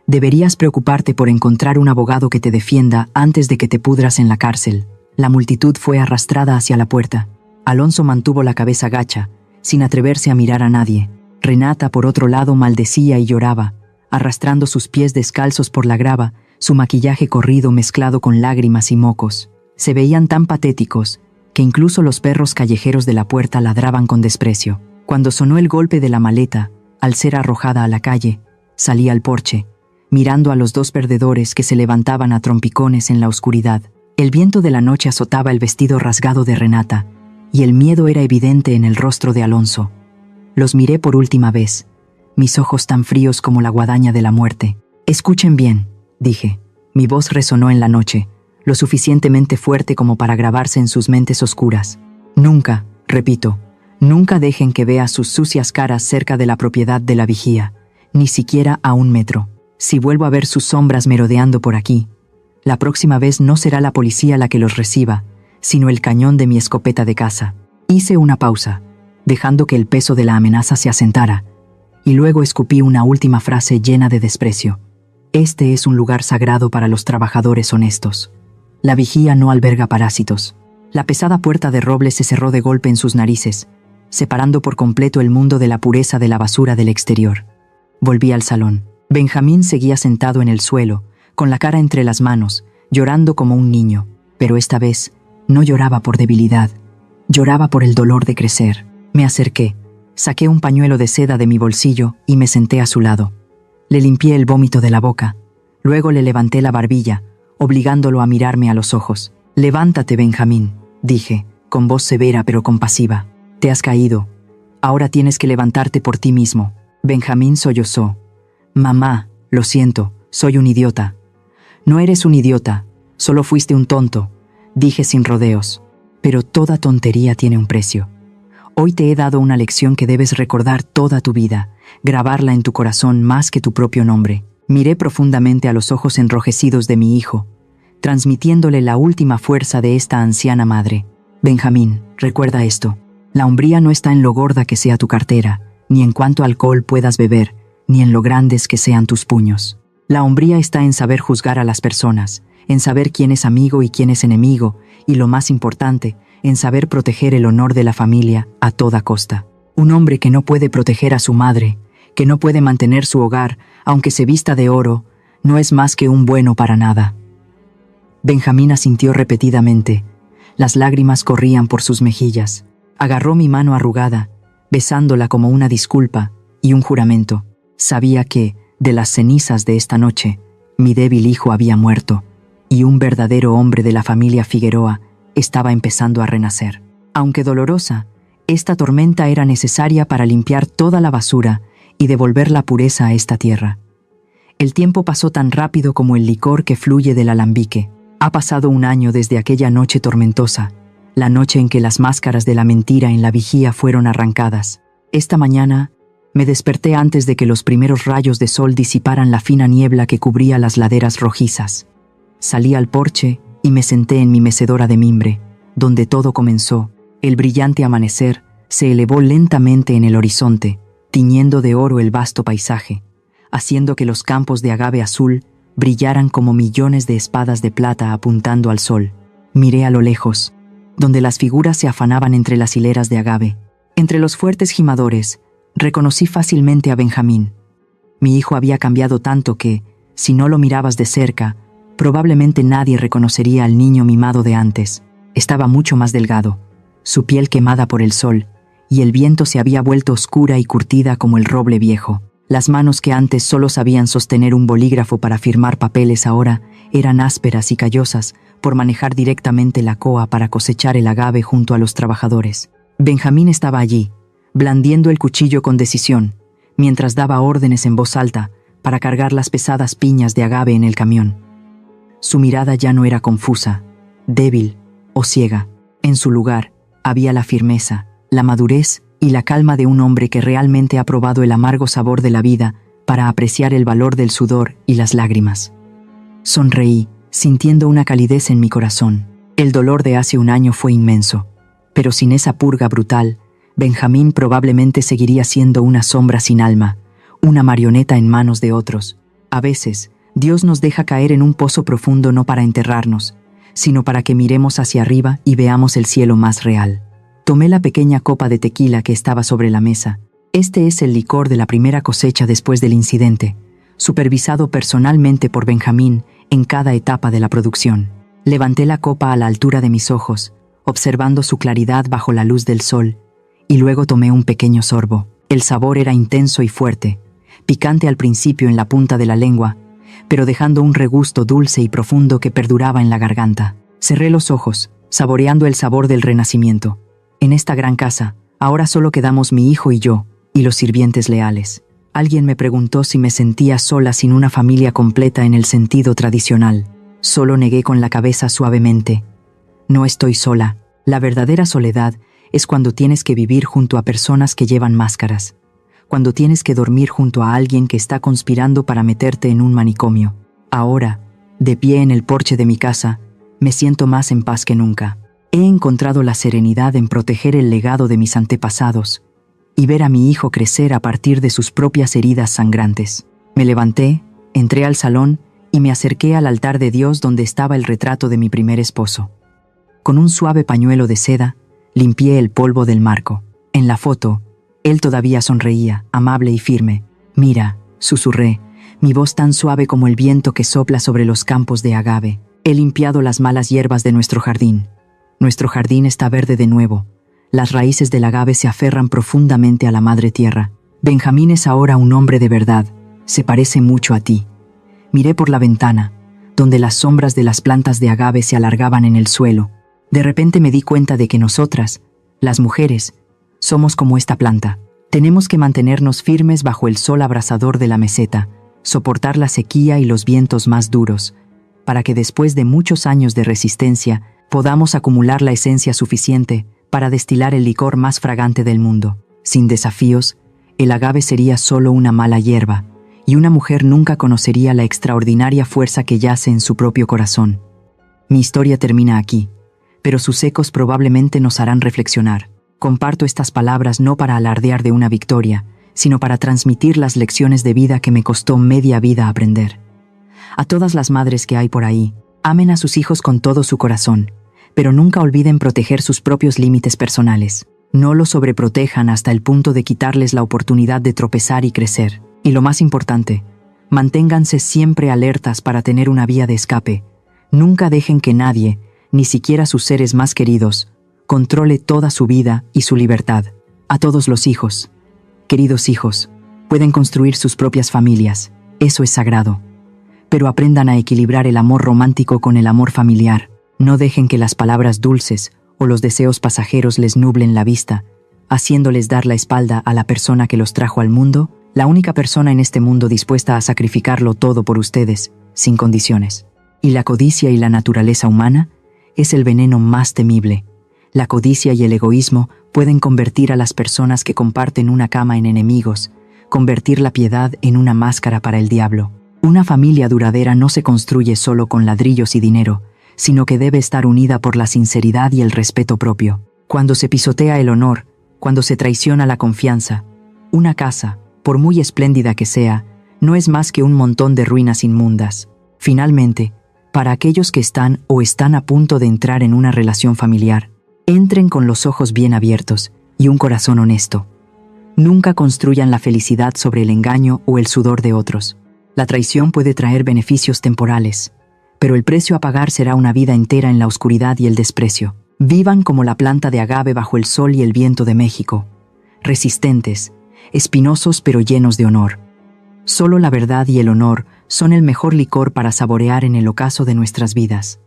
Deberías preocuparte por encontrar un abogado que te defienda antes de que te pudras en la cárcel». La multitud fue arrastrada hacia la puerta. Alonso mantuvo la cabeza gacha, sin atreverse a mirar a nadie. Renata, por otro lado, maldecía y lloraba, arrastrando sus pies descalzos por la grava, su maquillaje corrido mezclado con lágrimas y mocos. Se veían tan patéticos que incluso los perros callejeros de la puerta ladraban con desprecio. Cuando sonó el golpe de la maleta, al ser arrojada a la calle, salí al porche, mirando a los 2 perdedores que se levantaban a trompicones en la oscuridad. El viento de la noche azotaba el vestido rasgado de Renata, y el miedo era evidente en el rostro de Alonso. Los miré por última vez, mis ojos tan fríos como la guadaña de la muerte. «Escuchen bien», dije. Mi voz resonó en la noche, lo suficientemente fuerte como para grabarse en sus mentes oscuras. «Nunca, repito, nunca dejen que vea sus sucias caras cerca de la propiedad de la vigía, ni siquiera a 1 metro. Si vuelvo a ver sus sombras merodeando por aquí, la próxima vez no será la policía la que los reciba, sino el cañón de mi escopeta de caza». Hice una pausa. dejando que el peso de la amenaza se asentara, y luego escupí una última frase llena de desprecio. Este es un lugar sagrado para los trabajadores honestos. La vigía no alberga parásitos. La pesada puerta de roble se cerró de golpe en sus narices, separando por completo el mundo de la pureza de la basura del exterior. Volví al salón. Benjamín seguía sentado en el suelo, con la cara entre las manos, llorando como un niño, pero esta vez no lloraba por debilidad, lloraba por el dolor de crecer. Me acerqué, saqué un pañuelo de seda de mi bolsillo y me senté a su lado. Le limpié el vómito de la boca, luego le levanté la barbilla, obligándolo a mirarme a los ojos. «Levántate, Benjamín», dije, con voz severa pero compasiva. «Te has caído. Ahora tienes que levantarte por ti mismo». Benjamín sollozó. «Mamá, lo siento, soy un idiota». «No eres un idiota, solo fuiste un tonto», dije sin rodeos. «Pero toda tontería tiene un precio. Hoy te he dado una lección que debes recordar toda tu vida, grabarla en tu corazón más que tu propio nombre». Miré profundamente a los ojos enrojecidos de mi hijo, transmitiéndole la última fuerza de esta anciana madre. «Benjamín, recuerda esto. La hombría no está en lo gorda que sea tu cartera, ni en cuánto alcohol puedas beber, ni en lo grandes que sean tus puños. La hombría está en saber juzgar a las personas, en saber quién es amigo y quién es enemigo, y lo más importante, en saber proteger el honor de la familia a toda costa. Un hombre que no puede proteger a su madre, que no puede mantener su hogar, aunque se vista de oro, no es más que un bueno para nada». Benjamín asintió repetidamente. Las lágrimas corrían por sus mejillas. Agarró mi mano arrugada, besándola como una disculpa y un juramento. Sabía que, de las cenizas de esta noche, mi débil hijo había muerto, y un verdadero hombre de la familia Figueroa estaba empezando a renacer. Aunque dolorosa, esta tormenta era necesaria para limpiar toda la basura y devolver la pureza a esta tierra. El tiempo pasó tan rápido como el licor que fluye del alambique. Ha pasado un año desde aquella noche tormentosa, la noche en que las máscaras de la mentira en la vigía fueron arrancadas. Esta mañana me desperté antes de que los primeros rayos de sol disiparan la fina niebla que cubría las laderas rojizas. Salí al porche y me senté en mi mecedora de mimbre, donde todo comenzó. El brillante amanecer se elevó lentamente en el horizonte, tiñendo de oro el vasto paisaje, haciendo que los campos de agave azul brillaran como millones de espadas de plata apuntando al sol. Miré a lo lejos, donde las figuras se afanaban entre las hileras de agave. Entre los fuertes gimadores, reconocí fácilmente a Benjamín. Mi hijo había cambiado tanto que, si no lo mirabas de cerca, probablemente nadie reconocería al niño mimado de antes. Estaba mucho más delgado, su piel quemada por el sol, y el viento se había vuelto oscura y curtida como el roble viejo. Las manos que antes solo sabían sostener un bolígrafo para firmar papeles ahora eran ásperas y callosas por manejar directamente la coa para cosechar el agave junto a los trabajadores. Benjamín estaba allí, blandiendo el cuchillo con decisión, mientras daba órdenes en voz alta para cargar las pesadas piñas de agave en el camión. Su mirada ya no era confusa, débil o ciega. En su lugar había la firmeza, la madurez y la calma de un hombre que realmente ha probado el amargo sabor de la vida para apreciar el valor del sudor y las lágrimas. Sonreí, sintiendo una calidez en mi corazón. El dolor de hace un año fue inmenso, pero sin esa purga brutal, Benjamín probablemente seguiría siendo una sombra sin alma, una marioneta en manos de otros. A veces, Dios nos deja caer en un pozo profundo no para enterrarnos, sino para que miremos hacia arriba y veamos el cielo más real. Tomé la pequeña copa de tequila que estaba sobre la mesa. Este es el licor de la primera cosecha después del incidente, supervisado personalmente por Benjamín en cada etapa de la producción. Levanté la copa a la altura de mis ojos, observando su claridad bajo la luz del sol, y luego tomé un pequeño sorbo. El sabor era intenso y fuerte, picante al principio en la punta de la lengua, pero dejando un regusto dulce y profundo que perduraba en la garganta. Cerré los ojos, saboreando el sabor del renacimiento. En esta gran casa, ahora solo quedamos mi hijo y yo, y los sirvientes leales. Alguien me preguntó si me sentía sola sin una familia completa en el sentido tradicional. Solo negué con la cabeza suavemente. No estoy sola. La verdadera soledad es cuando tienes que vivir junto a personas que llevan máscaras, cuando tienes que dormir junto a alguien que está conspirando para meterte en un manicomio. Ahora, de pie en el porche de mi casa, me siento más en paz que nunca. He encontrado la serenidad en proteger el legado de mis antepasados y ver a mi hijo crecer a partir de sus propias heridas sangrantes. Me levanté, entré al salón y me acerqué al altar de Dios donde estaba el retrato de mi primer esposo. Con un suave pañuelo de seda, limpié el polvo del marco. En la foto, él todavía sonreía, amable y firme. «Mira», susurré, mi voz tan suave como el viento que sopla sobre los campos de agave. «He limpiado las malas hierbas de nuestro jardín. Nuestro jardín está verde de nuevo. Las raíces del agave se aferran profundamente a la madre tierra. Benjamín es ahora un hombre de verdad. Se parece mucho a ti». Miré por la ventana, donde las sombras de las plantas de agave se alargaban en el suelo. De repente me di cuenta de que nosotras, las mujeres, somos como esta planta. Tenemos que mantenernos firmes bajo el sol abrasador de la meseta, soportar la sequía y los vientos más duros, para que después de muchos años de resistencia podamos acumular la esencia suficiente para destilar el licor más fragante del mundo. Sin desafíos, el agave sería solo una mala hierba, y una mujer nunca conocería la extraordinaria fuerza que yace en su propio corazón. Mi historia termina aquí, pero sus ecos probablemente nos harán reflexionar. Comparto estas palabras no para alardear de una victoria, sino para transmitir las lecciones de vida que me costó media vida aprender. A todas las madres que hay por ahí, amen a sus hijos con todo su corazón, pero nunca olviden proteger sus propios límites personales. No los sobreprotejan hasta el punto de quitarles la oportunidad de tropezar y crecer. Y lo más importante, manténganse siempre alertas para tener una vía de escape. Nunca dejen que nadie, ni siquiera sus seres más queridos, controle toda su vida y su libertad. A todos los hijos, queridos hijos, pueden construir sus propias familias, eso es sagrado. Pero aprendan a equilibrar el amor romántico con el amor familiar. No dejen que las palabras dulces o los deseos pasajeros les nublen la vista, haciéndoles dar la espalda a la persona que los trajo al mundo, la única persona en este mundo dispuesta a sacrificarlo todo por ustedes, sin condiciones. Y la codicia y la naturaleza humana es el veneno más temible. La codicia y el egoísmo pueden convertir a las personas que comparten una cama en enemigos, convertir la piedad en una máscara para el diablo. Una familia duradera no se construye solo con ladrillos y dinero, sino que debe estar unida por la sinceridad y el respeto propio. Cuando se pisotea el honor, cuando se traiciona la confianza, una casa, por muy espléndida que sea, no es más que un montón de ruinas inmundas. Finalmente, para aquellos que están o están a punto de entrar en una relación familiar, entren con los ojos bien abiertos y un corazón honesto. Nunca construyan la felicidad sobre el engaño o el sudor de otros. La traición puede traer beneficios temporales, pero el precio a pagar será una vida entera en la oscuridad y el desprecio. Vivan como la planta de agave bajo el sol y el viento de México, resistentes, espinosos pero llenos de honor. Solo la verdad y el honor son el mejor licor para saborear en el ocaso de nuestras vidas.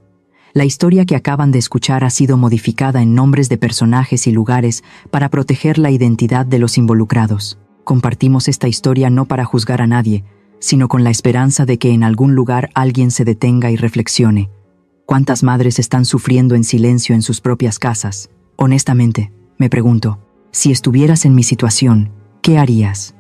La historia que acaban de escuchar ha sido modificada en nombres de personajes y lugares para proteger la identidad de los involucrados. Compartimos esta historia no para juzgar a nadie, sino con la esperanza de que en algún lugar alguien se detenga y reflexione. ¿Cuántas madres están sufriendo en silencio en sus propias casas? Honestamente, me pregunto, si estuvieras en mi situación, ¿qué harías?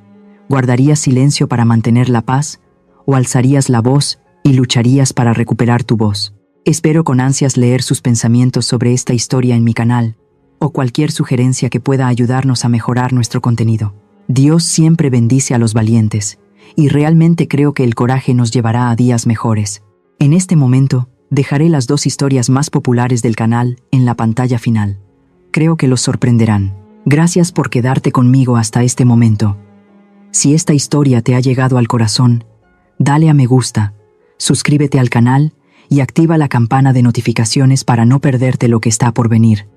¿Guardarías silencio para mantener la paz? ¿O alzarías la voz y lucharías para recuperar tu voz? Espero con ansias leer sus pensamientos sobre esta historia en mi canal, o cualquier sugerencia que pueda ayudarnos a mejorar nuestro contenido. Dios siempre bendice a los valientes, y realmente creo que el coraje nos llevará a días mejores. En este momento, dejaré las 2 historias más populares del canal en la pantalla final. Creo que los sorprenderán. Gracias por quedarte conmigo hasta este momento. Si esta historia te ha llegado al corazón, dale a me gusta, suscríbete al canal y activa la campana de notificaciones para no perderte lo que está por venir.